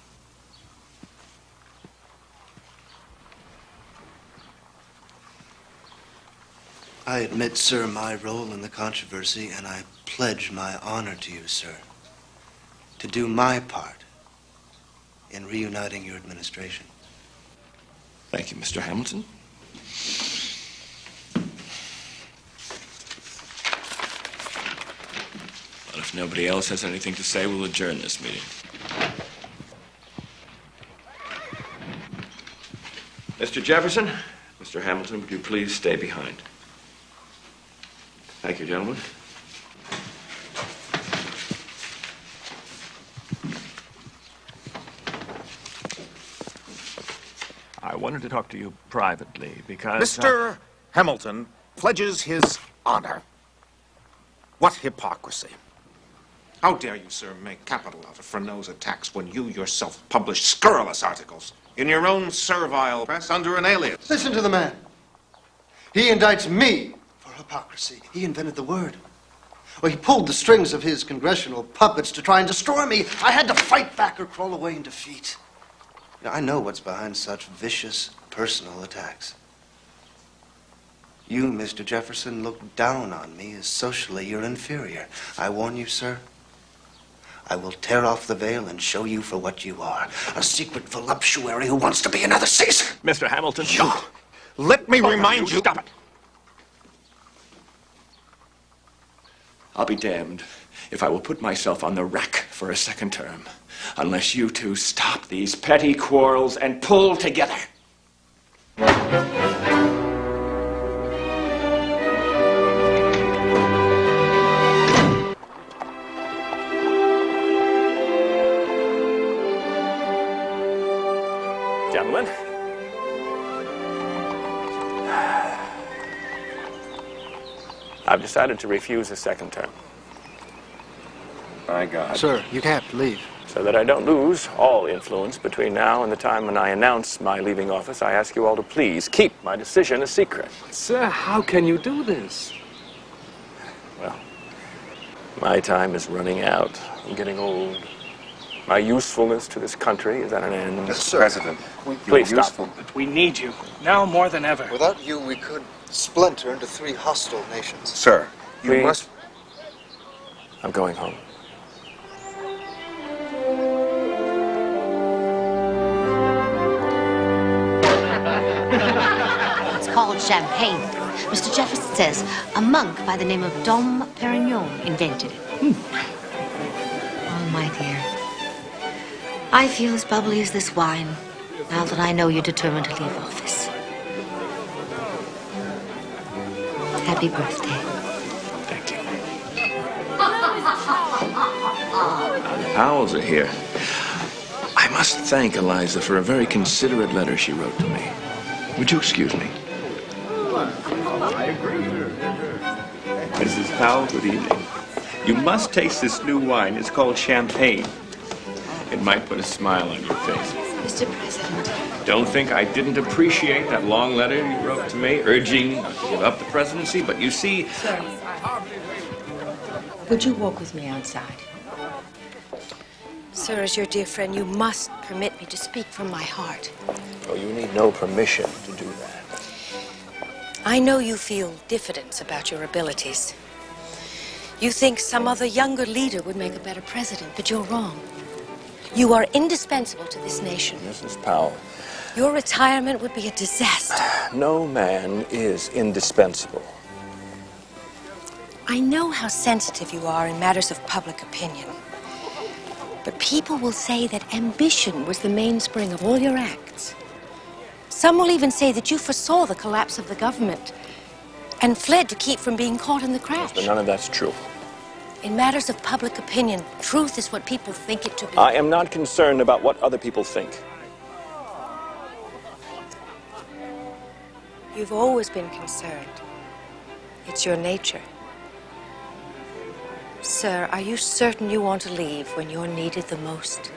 I admit, sir, my role in the controversy, and I pledge my honor to you, sir, to do my part in reuniting your administration. Thank you, Mr. Hamilton. Well, if nobody else has anything to say, we'll adjourn this meeting. Mr. Jefferson, Mr. Hamilton, would you please stay behind? Thank you, gentlemen. I wanted to talk to you privately because... Mr. Hamilton pledges his honor. What hypocrisy. How dare you, sir, make capital out of Fresneau's attacks when you yourself publish scurrilous articles in your own servile press under an alias? Listen to the man. He indicts me for hypocrisy. He invented the word. Well, he pulled the strings of his congressional puppets to try and destroy me. I had to fight back or crawl away in defeat. Now, I know what's behind such vicious personal attacks. You, Mr. Jefferson, look down on me as socially your inferior. I warn you, sir, I will tear off the veil and show you for what you are. A secret voluptuary who wants to be another Caesar. Mr. Hamilton, stop. Let me remind you... Stop it. I'll be damned if I will put myself on the rack for a second term unless you two stop these petty quarrels and pull together. Gentlemen, I've decided to refuse a second term. By God. Sir, you can't leave. So that I don't lose all influence between now and the time when I announce my leaving office, I ask you all to please keep my decision a secret. Sir, how can you do this? Well, my time is running out. I'm getting old. My usefulness to this country is at an end. Mr. President, please stop. We need you, now more than ever. Without you, we could splinter into 3 hostile nations. Sir, you Please. must... I'm going home. It's called champagne. Mr. Jefferson says a monk by the name of Dom Perignon invented it. Oh, my dear. I feel as bubbly as this wine, now that I know you're determined to leave office. Happy birthday. Thank you. The Powells are here. I must thank Eliza for a very considerate letter she wrote to me. Would you excuse me? I agree. Mrs. Powell, good evening. You must taste this new wine. It's called champagne. It might put a smile on your face. Mr. President. Don't think I didn't appreciate that long letter you wrote to me, urging not to give up the presidency, but you see... Sir, would you walk with me outside? Sir, as your dear friend, you must permit me to speak from my heart. Oh, you need no permission to do that. I know you feel diffidence about your abilities. You think some other younger leader would make a better president, but you're wrong. You are indispensable to this nation. Mrs. Powell. Your retirement would be a disaster. No man is indispensable. I know how sensitive you are in matters of public opinion. But people will say that ambition was the mainspring of all your acts. Some will even say that you foresaw the collapse of the government and fled to keep from being caught in the crash. But none of that's true. In matters of public opinion, truth is what people think it to be. I am not concerned about what other people think. You've always been concerned. It's your nature. Sir, are you certain you want to leave when you're needed the most?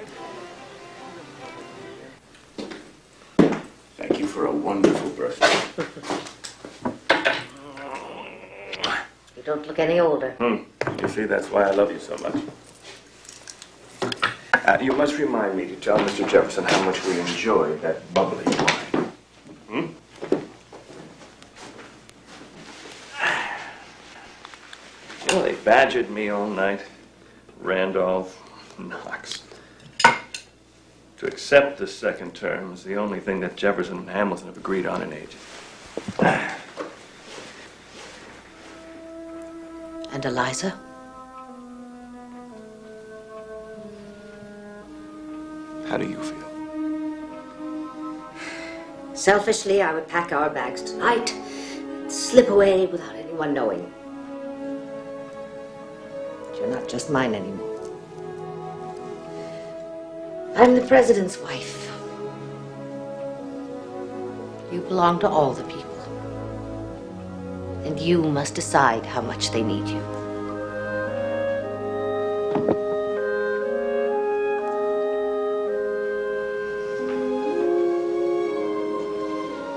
Thank you for a wonderful birthday. You don't look any older. You see, that's why I love you so much. You must remind me to tell Mr. Jefferson how much we enjoyed that bubbly wine. badgered me all night. Randolph, Knox. To accept the second term is the only thing that Jefferson and Hamilton have agreed on in age. And Eliza? How do you feel? Selfishly, I would pack our bags tonight and slip away without anyone knowing. But you're not just mine anymore. I'm the president's wife. You belong to all the people. And you must decide how much they need you.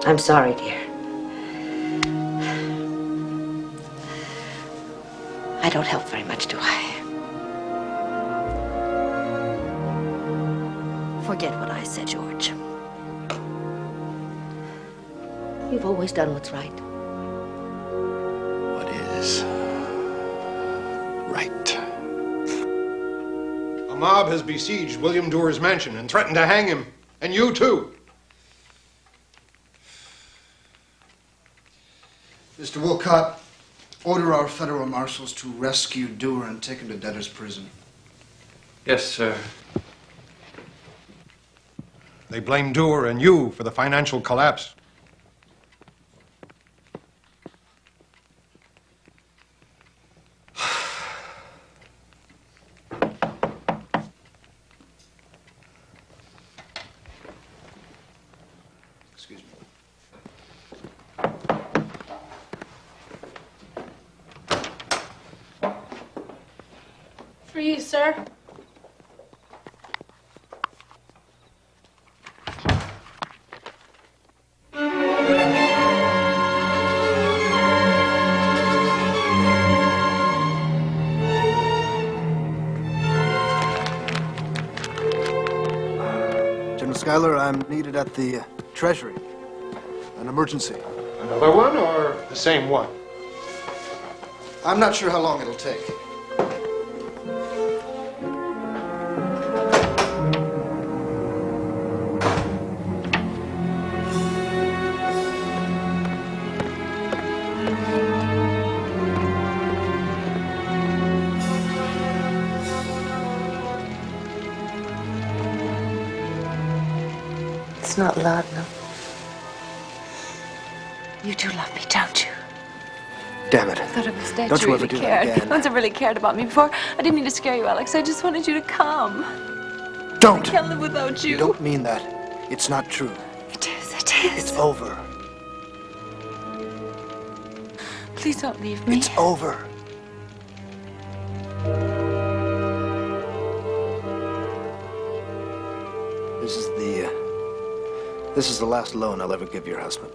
I'm sorry, dear. I don't help very much, do I? Forget what I said, George. You've always done what's right. What is right? A mob has besieged William Dewar's mansion and threatened to hang him. And you, too. Mr. Wolcott, order our federal marshals to rescue Dewar and take him to debtor's prison. Yes, sir. They blame Dewar and you for the financial collapse. Excuse me. For you, sir. General Schuyler, I'm needed at the Treasury. An emergency. Another one or the same one? I'm not sure how long it'll take. It's not loud enough. You do love me, don't you? Damn it. I thought it was that Don't you you ever really do cared. that again. No one's ever really cared about me before. I didn't mean to scare you, Alex. I just wanted you to come. Don't! I can't live without you. You don't mean that. It's not true. It is, it is. It's over. Please don't leave me. It's over. This is the last loan I'll ever give your husband.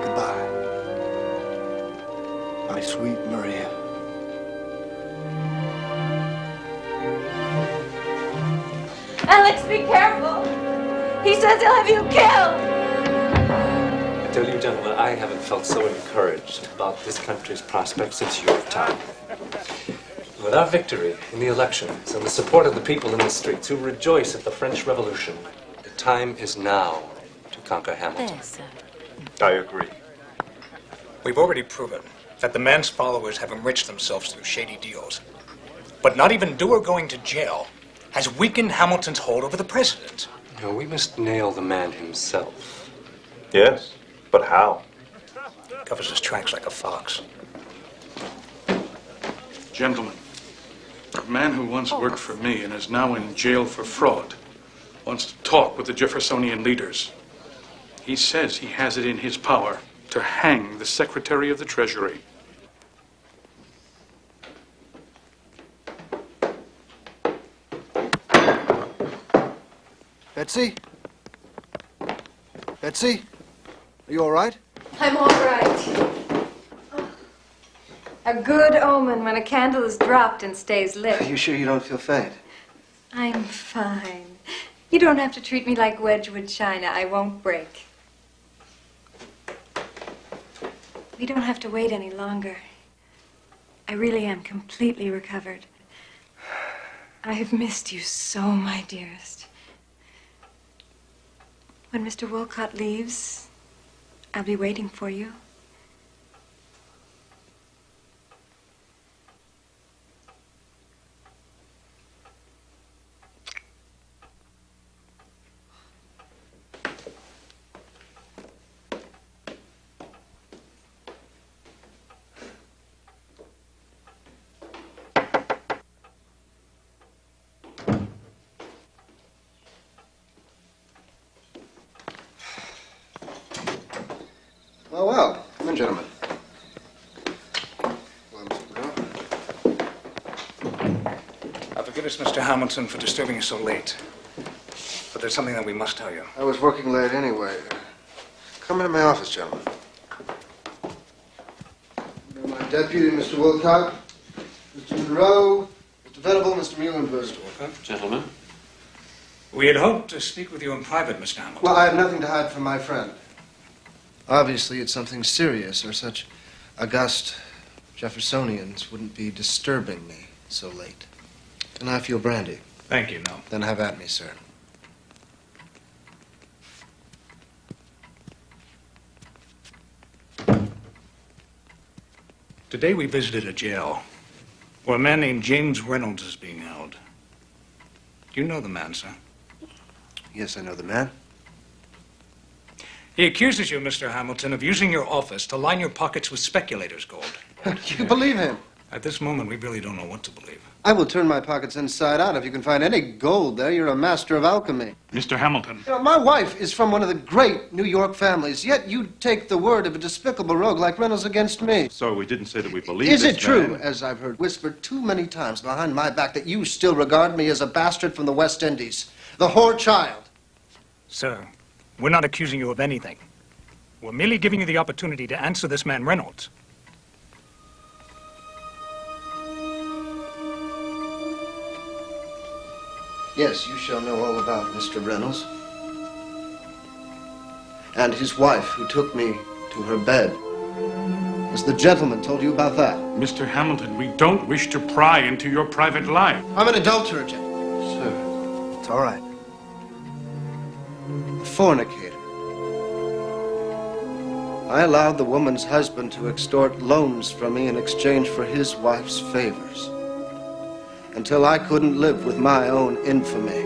Goodbye. My sweet Maria. Alex, be careful. He says he'll have you killed. I tell you, gentlemen, I haven't felt so encouraged about this country's prospects since your time. With our victory in the elections and the support of the people in the streets who rejoice at the French Revolution, the time is now to conquer Hamilton. I agree. We've already proven that the man's followers have enriched themselves through shady deals. But not even Dewar going to jail has weakened Hamilton's hold over the president. No, we must nail the man himself. Yes, but how? Covers his tracks like a fox. Gentlemen, a man who once worked for me and is now in jail for fraud wants to talk with the Jeffersonian leaders. He says he has it in his power to hang the Secretary of the Treasury. Betsy? Betsy? Are you all right? I'm all right. A good omen when a candle is dropped and stays lit. Are you sure you don't feel faint? I'm fine. You don't have to treat me like Wedgwood china. I won't break. We don't have to wait any longer. I really am completely recovered. I have missed you so, my dearest. When Mr. Wolcott leaves, I'll be waiting for you. Well, well. Come in, gentlemen. Forgive us, Mr. Hamilton, for disturbing you so late. But there's something that we must tell you. I was working late anyway. Come into my office, gentlemen. My deputy, Mr. Wolcott, Mr. Monroe, Mr. Venable, Mr. Muhlenberg. Gentlemen. We had hoped to speak with you in private, Mr. Hamilton. Well, I have nothing to hide from my friend. Obviously, it's something serious, or such august Jeffersonians wouldn't be disturbing me so late. And I feel brandy. Thank you, no. Then have at me, sir. Today we visited a jail where a man named James Reynolds is being held. Do you know the man, sir? Yes, I know the man. He accuses you, Mr. Hamilton, of using your office to line your pockets with speculators' gold. You believe him? At this moment, we really don't know what to believe. I will turn my pockets inside out. If you can find any gold there, you're a master of alchemy. Mr. Hamilton. You know, my wife is from one of the great New York families, yet you take the word of a despicable rogue like Reynolds against me. Sir, we didn't say that we believe Is this it true, man. as I've heard whispered too many times behind my back, that you still regard me as a bastard from the West Indies, the whore child? Sir, we're not accusing you of anything. We're merely giving you the opportunity to answer this man Reynolds. Yes, you shall know all about Mr. Reynolds. And his wife, who took me to her bed. Has the gentleman told you about that? Mr. Hamilton, we don't wish to pry into your private life. I'm an adulterer, gentlemen. Sir. It's all right. A fornicator. I allowed the woman's husband to extort loans from me in exchange for his wife's favors. Until I couldn't live with my own infamy.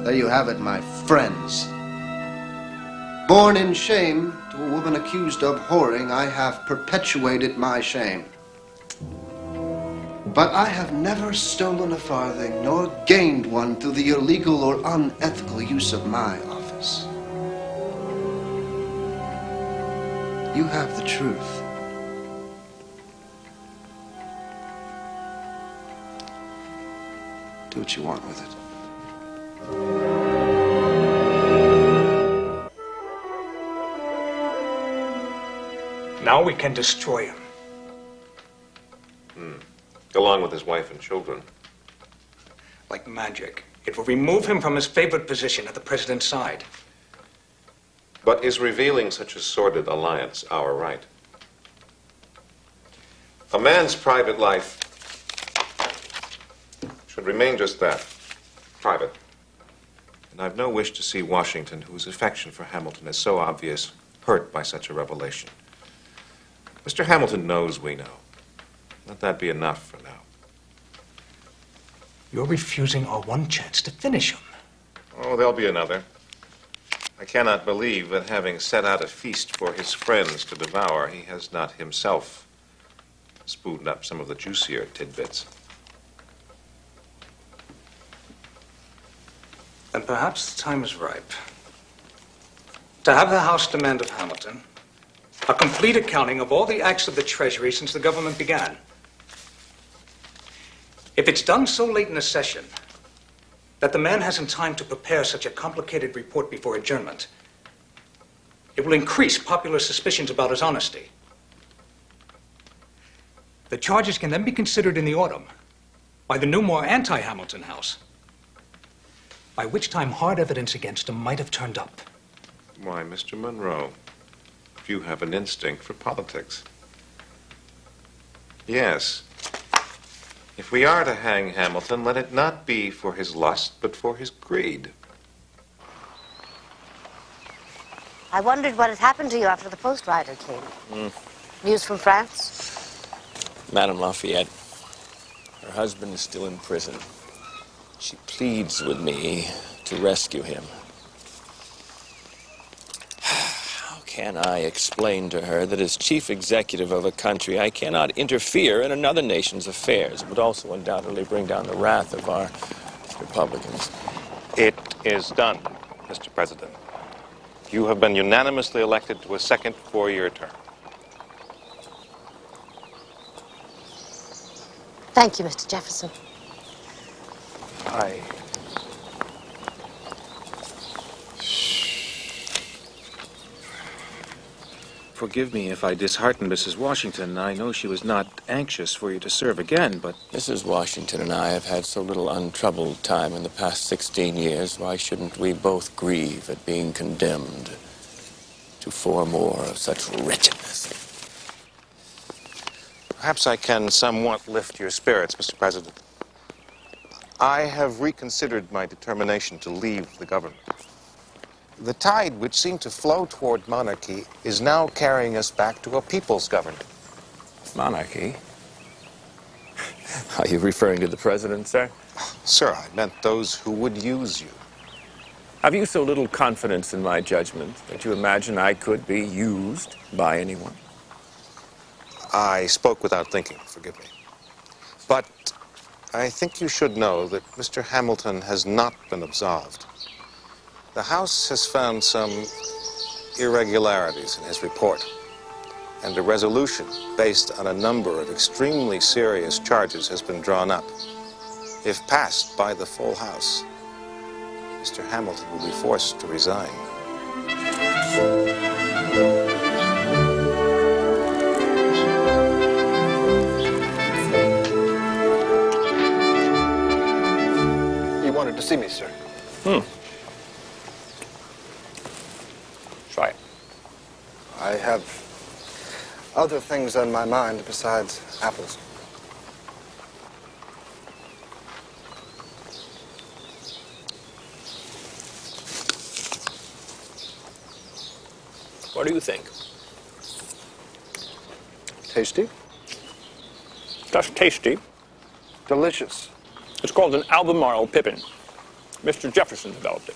There you have it, my friends. Born in shame to a woman accused of whoring, I have perpetuated my shame. But I have never stolen a farthing, nor gained one through the illegal or unethical use of my office. You have the truth. Do what you want with it. Now we can destroy him. Along with his wife and children. Like magic. It will remove him from his favorite position at the president's side. But is revealing such a sordid alliance our right? A man's private life should remain just that, private. And I've no wish to see Washington, whose affection for Hamilton is so obvious, hurt by such a revelation. Mr. Hamilton knows we know. Let that be enough for now. You're refusing our one chance to finish him. Oh, there'll be another. I cannot believe that having set out a feast for his friends to devour, he has not himself spooned up some of the juicier tidbits. And perhaps the time is ripe to have the House demand of Hamilton a complete accounting of all the acts of the Treasury since the government began. If it's done so late in the session that the man hasn't time to prepare such a complicated report before adjournment, it will increase popular suspicions about his honesty. The charges can then be considered in the autumn by the new, more anti-Hamilton House, by which time hard evidence against him might have turned up. Why, Mr. Monroe, You have an instinct for politics. Yes. If we are to hang Hamilton, let it not be for his lust, but for his greed. I wondered what had happened to you after the post rider came. News from France? Madame Lafayette, her husband is still in prison. She pleads with me to rescue him. How can I explain to her that as chief executive of a country, I cannot interfere in another nation's affairs? It would also undoubtedly bring down the wrath of our Republicans. It is done, Mr. President. You have been unanimously elected to a second four-year term. Thank you, Mr. Jefferson. Forgive me if I disheartened Mrs. Washington. I know she was not anxious for you to serve again, but... Mrs. Washington and I have had so little untroubled time in the past 16 years. Why shouldn't we both grieve at being condemned to 4 more of such wretchedness? Perhaps I can somewhat lift your spirits, Mr. President. I have reconsidered my determination to leave the government. The tide which seemed to flow toward monarchy is now carrying us back to a people's government. Monarchy? Are you referring to the president, sir? Sir, I meant those who would use you. Have you so little confidence in my judgment that you imagine I could be used by anyone? I spoke without thinking, forgive me. But I think you should know that Mr. Hamilton has not been absolved. The House has found some irregularities in his report, and a resolution based on a number of extremely serious charges has been drawn up. If passed by the full House, Mr. Hamilton will be forced to resign. You wanted to see me, sir? Try it. I have other things on my mind besides apples. What do you think? Tasty? Just tasty. Delicious. It's called an Albemarle pippin. Mr. Jefferson developed it.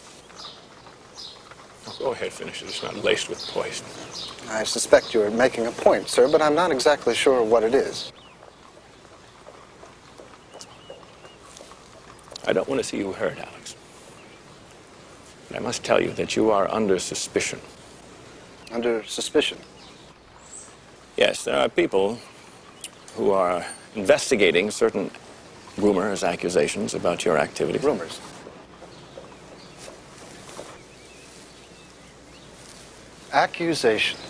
Go ahead, finish it. It's not laced with poison. I suspect you're making a point, sir, but I'm not exactly sure what it is. I don't want to see you hurt, Alex. But I must tell you that you are under suspicion. Under suspicion? Yes, there are people who are investigating certain rumors, accusations about your activities. Rumors? Accusations.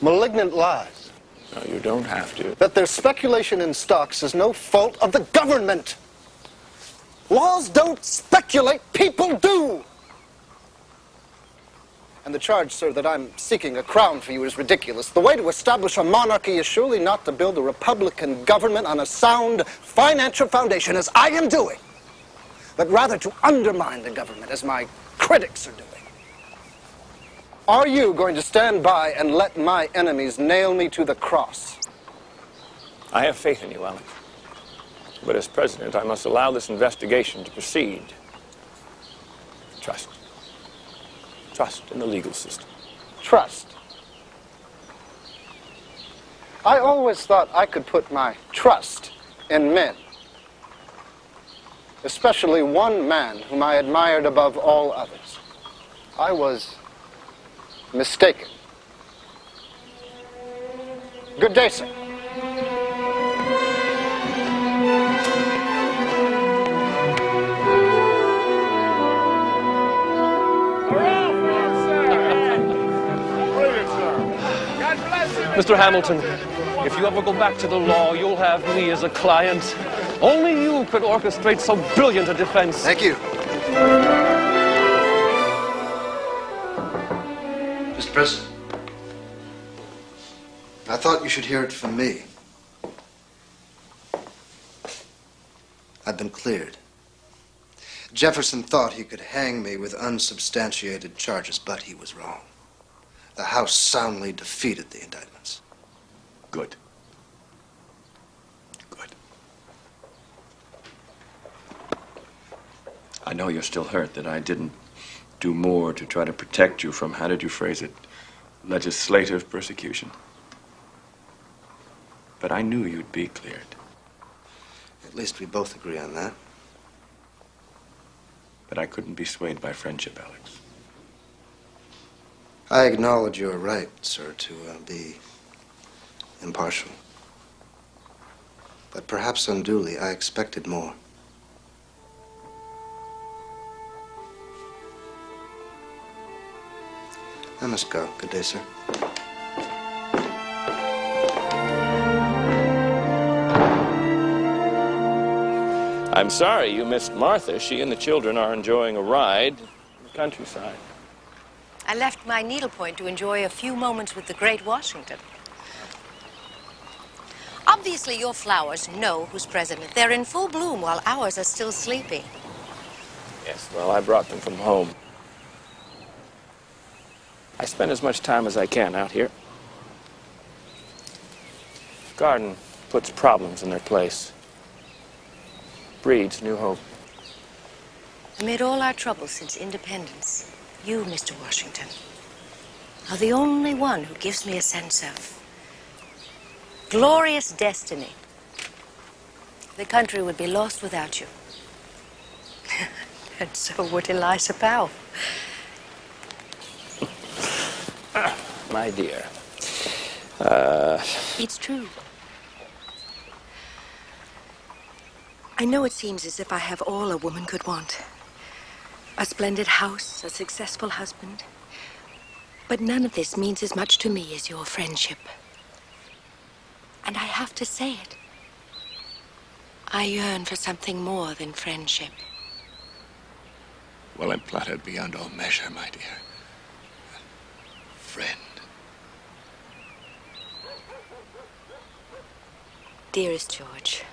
Malignant lies. No, you don't have to. That their speculation in stocks is no fault of the government. Laws don't speculate, people do. And the charge, sir, that I'm seeking a crown for you is ridiculous. The way to establish a monarchy is surely not to build a republican government on a sound financial foundation, as I am doing, but rather to undermine the government, as my critics are doing. Are you going to stand by and let my enemies nail me to the cross? I have faith in you, Alex. But as president, I must allow this investigation to proceed. Trust. Trust in the legal system. Trust. I always thought I could put my trust in men. Especially one man whom I admired above all others. I was mistaken. Good day, sir. Mr. Hamilton, if you ever go back to the law, you'll have me as a client. Only you could orchestrate so brilliant a defense. Thank you. President, I thought you should hear it from me. I've been cleared. Jefferson thought he could hang me with unsubstantiated charges, but he was wrong. The House soundly defeated the indictments. Good. Good. I know you're still hurt that I didn't do more to try to protect you from, how did you phrase it, legislative persecution. But I knew you'd be cleared. At least we both agree on that. But I couldn't be swayed by friendship, Alex. I acknowledge your right, sir, to be impartial. But perhaps unduly, I expected more. I must go. Good day, sir. I'm sorry you missed Martha. She and the children are enjoying a ride in the countryside. I left my needlepoint to enjoy a few moments with the great Washington. Obviously, your flowers know who's president. They're in full bloom while ours are still sleeping. Yes, well, I brought them from home. I spend as much time as I can out here. Garden puts problems in their place. Breeds new hope. Amid all our troubles since independence, you, Mr. Washington, are the only one who gives me a sense of glorious destiny. The country would be lost without you. And so would Eliza Powell. My dear. It's true. I know it seems as if I have all a woman could want. A splendid house, a successful husband. But none of this means as much to me as your friendship. And I have to say it. I yearn for something more than friendship. Well, I'm flattered beyond all measure, my dear. Friend. Dearest George,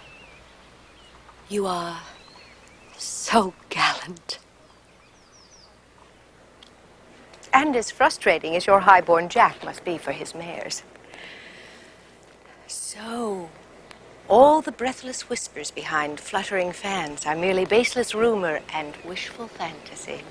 you are so gallant. And as frustrating as your highborn Jack must be for his mares. So, all the breathless whispers behind fluttering fans are merely baseless rumor and wishful fantasy.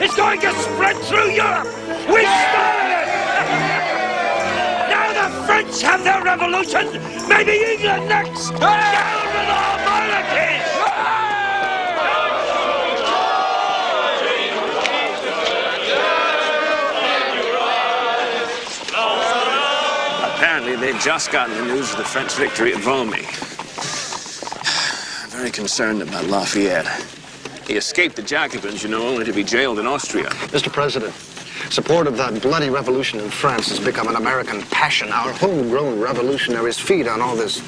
It's going to spread through Europe! We started it! Now the French have their revolution! Maybe England next! Down with all monarchies! Apparently, they'd just gotten the news of the French victory at Valmy. I'm very concerned about Lafayette. He escaped the Jacobins, you know, only to be jailed in Austria. Mr. President, support of that bloody revolution in France has become an American passion. Our homegrown revolutionaries feed on all this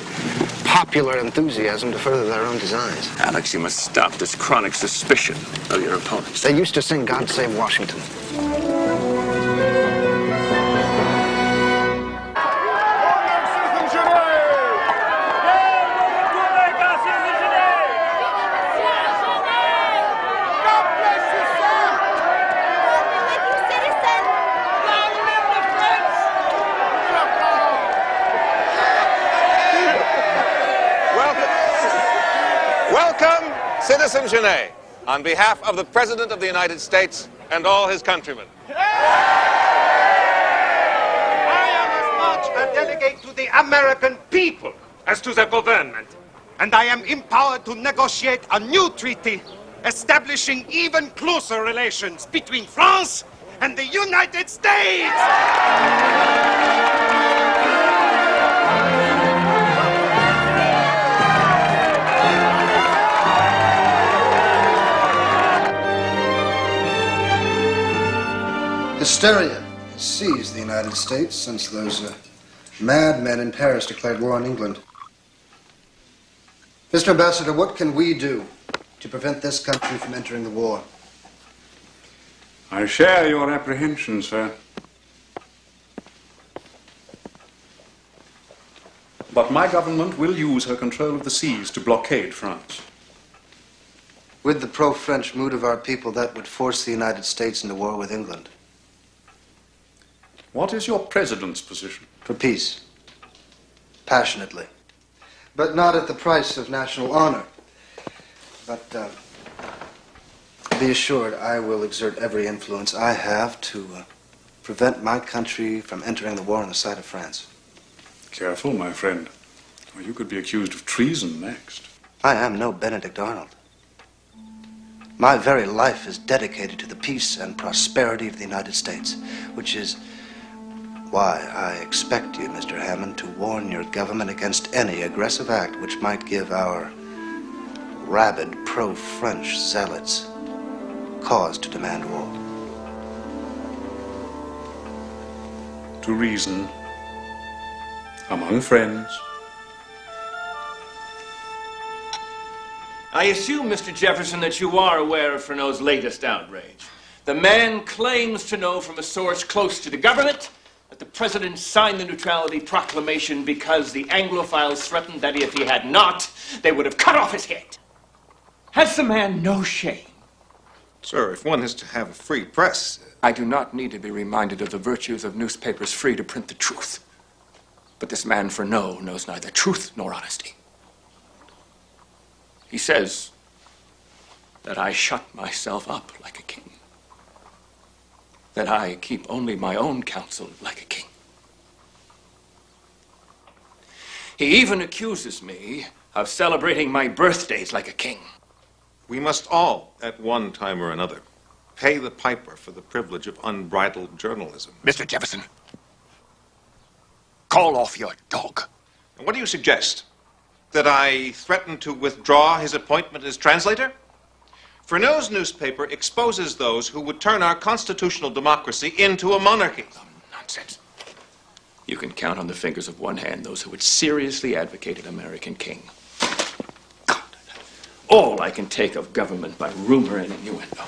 popular enthusiasm to further their own designs. Alex, you must stop this chronic suspicion of your opponents. They used to sing God Save Washington. Welcome, Citizen Genet, on behalf of the President of the United States and all his countrymen. I am as much a delegate to the American people as to the government. And I am empowered to negotiate a new treaty establishing even closer relations between France and the United States! Hysteria has seized the United States since those madmen in Paris declared war on England. Mr. Ambassador, what can we do to prevent this country from entering the war? I share your apprehension, sir. But my government will use her control of the seas to blockade France. With the pro-French mood of our people, that would force the United States into war with England. What is your president's position? For peace. Passionately. But not at the price of national honor. But be assured, I will exert every influence I have to prevent my country from entering the war on the side of France. Careful, my friend, or you could be accused of treason next. I am no Benedict Arnold. My very life is dedicated to the peace and prosperity of the United States, which is why I expect you, Mr. Hammond, to warn your government against any aggressive act which might give our rabid pro-French zealots cause to demand war. To reason among friends. I assume, Mr. Jefferson, that you are aware of Freneau's latest outrage. The man claims to know from a source close to the government that the president signed the neutrality proclamation because the Anglophiles threatened that if he had not, they would have cut off his head. Has the man no shame? Sir, if one is to have a free press... I do not need to be reminded of the virtues of newspapers free to print the truth. But this man Freneau knows neither truth nor honesty. He says that I shut myself up like a king. That I keep only my own counsel like a king. He even accuses me of celebrating my birthdays like a king. We must all, at one time or another, pay the piper for the privilege of unbridled journalism. Mr. Jefferson, call off your dog. And what do you suggest? That I threaten to withdraw his appointment as translator? Freneau's newspaper exposes those who would turn our constitutional democracy into a monarchy. Oh, nonsense. You can count on the fingers of one hand those who would seriously advocate an American king. God, all I can take of government by rumor and innuendo.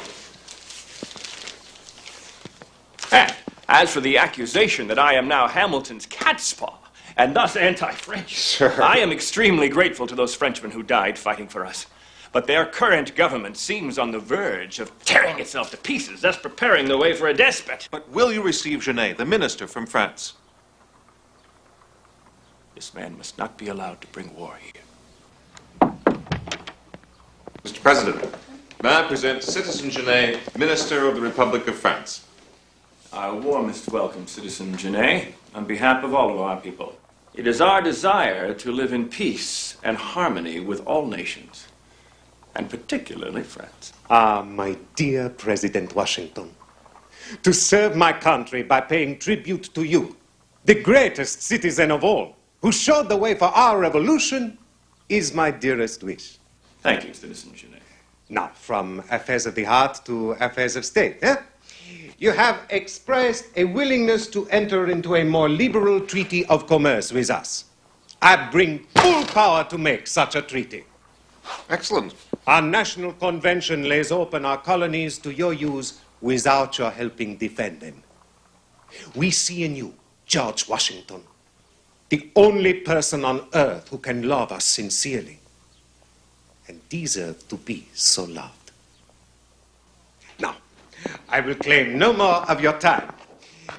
And as for the accusation that I am now Hamilton's catspaw, and thus anti-French, Sir. I am extremely grateful to those Frenchmen who died fighting for us. But their current government seems on the verge of tearing itself to pieces, thus preparing the way for a despot. But will you receive Genet, the minister from France? This man must not be allowed to bring war here. Mr. President, may I present Citizen Genet, Minister of the Republic of France? Our warmest welcome, Citizen Genet, on behalf of all of our people. It is our desire to live in peace and harmony with all nations, and particularly France. Ah, my dear President Washington, to serve my country by paying tribute to you, the greatest citizen of all, who showed the way for our revolution, is my dearest wish. Thank you, Citizen Genet. Now, from affairs of the heart to affairs of state, eh? You have expressed a willingness to enter into a more liberal treaty of commerce with us. I bring full power to make such a treaty. Excellent. Our national convention lays open our colonies to your use without your helping defend them. We see in you, George Washington, the only person on earth who can love us sincerely and deserve to be so loved. Now, I will claim no more of your time.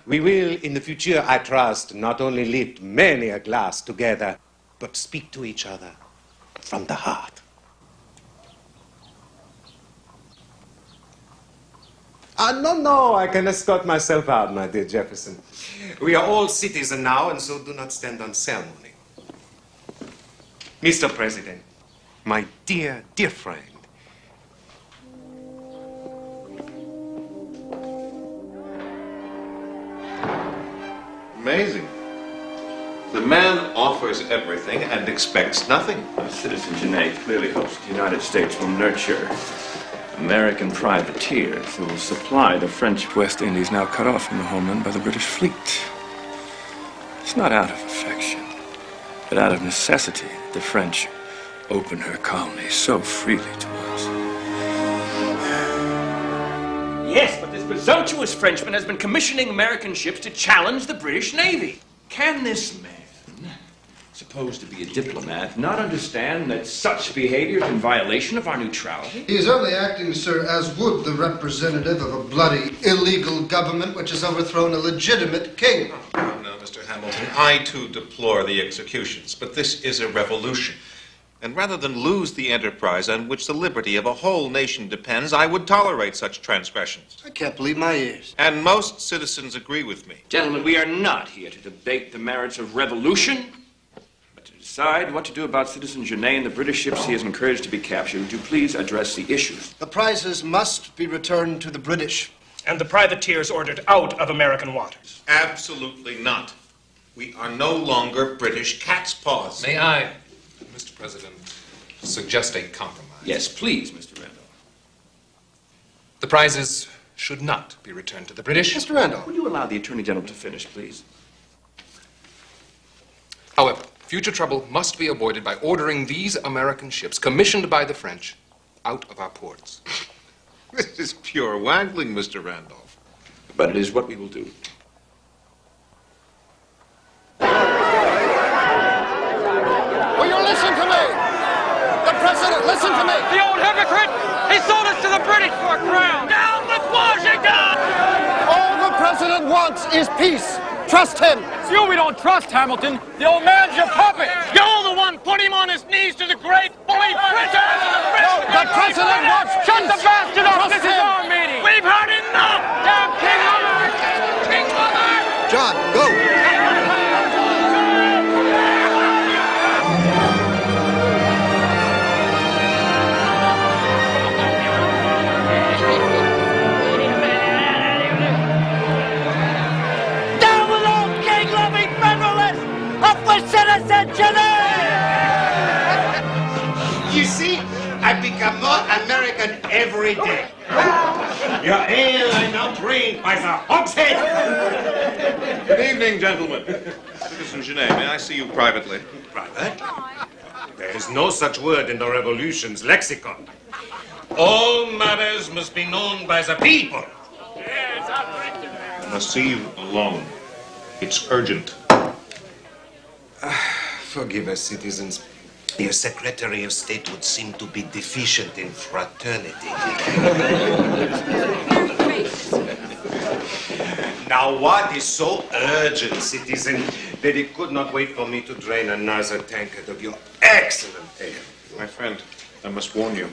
We will, in the future, I trust, not only lift many a glass together, but speak to each other from the heart. No, I can escort myself out, my dear Jefferson. We are all citizens now, and so do not stand on ceremony. Mr. President, my dear, dear friend, Amazing. The man offers everything and expects nothing. Citizen Genet clearly hopes the United States will nurture American privateers who will supply the French West Indies now cut off from the homeland by the British fleet. It's not out of affection, but out of necessity that the French open her colonies so freely to us. Yes, but this presumptuous Frenchman has been commissioning American ships to challenge the British Navy. Can this man, supposed to be a diplomat, not understand that such behavior is in violation of our neutrality? He is only acting, sir, as would the representative of a bloody, illegal government which has overthrown a legitimate king. No, Mr. Hamilton, I too deplore the executions, but this is a revolution. And rather than lose the enterprise on which the liberty of a whole nation depends, I would tolerate such transgressions. I can't believe my ears. And most citizens agree with me. Gentlemen, we are not here to debate the merits of revolution, but to decide what to do about Citizen Genet and the British ships he has encouraged to be captured. Would you please address the issues? The prizes must be returned to the British. And the privateers ordered out of American waters. Absolutely not. We are no longer British cat's paws. May I, Mr. President, suggest a compromise? Yes, please, Mr. Randolph. The prizes should not be returned to the British. Mr. Randolph. Would you allow the Attorney General to finish, please? However, future trouble must be avoided by ordering these American ships, commissioned by the French, out of our ports. This is pure waggling, Mr. Randolph. But it is what we will do. Will you listen to me? The President, listen to me! The old hypocrite! He sold us to the British for a crown! Down with Washington! All the President wants is peace. Trust him. It's you we don't trust, Hamilton. The old man's your puppet. You're the one put him on his knees to the great bully Britain! No, the President wants peace. Shut the bastard up! Trust This is him. our meeting! We've heard enough! Damn King Leonard! King Leonard! John, go! Down with old king-loving federalists! Up with Citizen Genet! You see, I become more American every day. Your ale I now bring by the hogshead. Good evening, gentlemen. Citizen Genet, may I see you privately? Private? There is no such word in the Revolution's lexicon. All matters must be known by the people. I must see you alone. It's urgent. Forgive us, citizens. Your Secretary of State would seem to be deficient in fraternity. Now, what is so urgent, citizen, that it could not wait for me to drain another tankard of your excellent ale? My friend, I must warn you.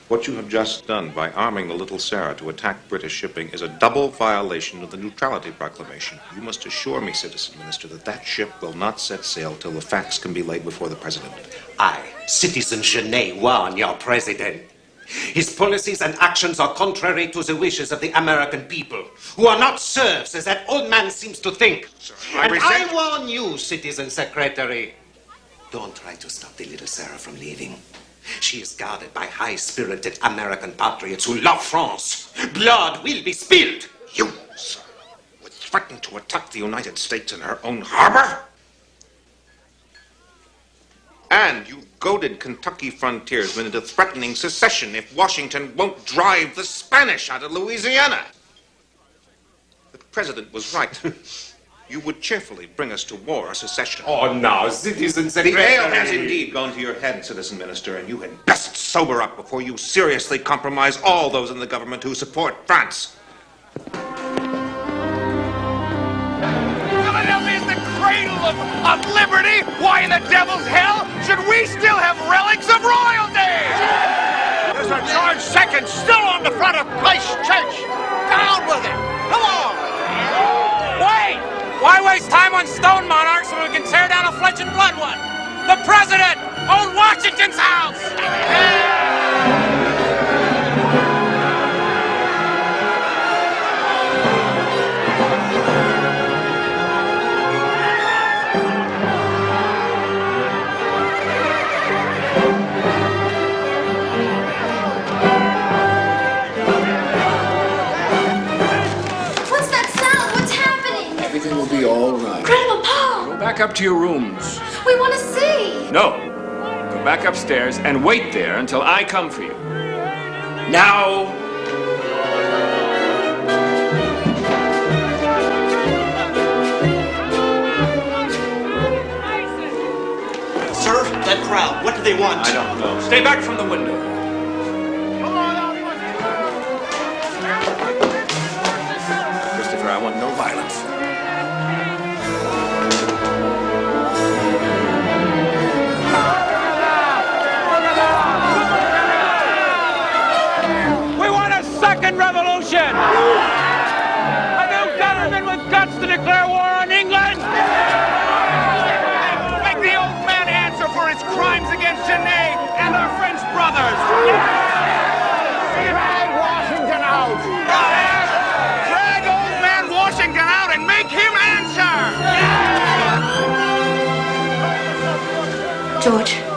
What you have just done by arming the Little Sarah to attack British shipping is a double violation of the Neutrality Proclamation. You must assure me, Citizen Minister, that that ship will not set sail till the facts can be laid before the President. I, Citizen Genet, warn your President. His policies and actions are contrary to the wishes of the American people, who are not serfs, as that old man seems to think. I warn you, Citizen Secretary, don't try to stop the Little Sarah from leaving. She is guarded by high-spirited American patriots who love France. Blood will be spilled. You, sir, would threaten to attack the United States in her own harbor? And you goaded Kentucky frontiersmen into threatening secession if Washington won't drive the Spanish out of Louisiana. The President was right. You would cheerfully bring us to war or secession. Oh, now, Citizen Secretary. The ale has indeed gone to your head, Citizen Minister, and you had best sober up before you seriously compromise all those in the government who support France. Philadelphia is the cradle of liberty. Why in the devil's hell should we still have relics of royalty? There's a George II still on the front of Christ Church. Down with it. Come on. Wait! Why waste time on stone monarchs when we can tear down a flesh and blood one? The President owned Washington's house! Everything will be all right. Grandpa! Go back up to your rooms. We want to see! No. Go back upstairs and wait there until I come for you. Now! Sir, that crowd, what do they want? I don't know. Stay back from the window. Christopher, I want no violence. We want a second revolution! A new government with guts to declare war on England! Make the old man answer for his crimes against Genet and our French brothers! Drag Washington out! Drag old man Washington out and make him answer! George.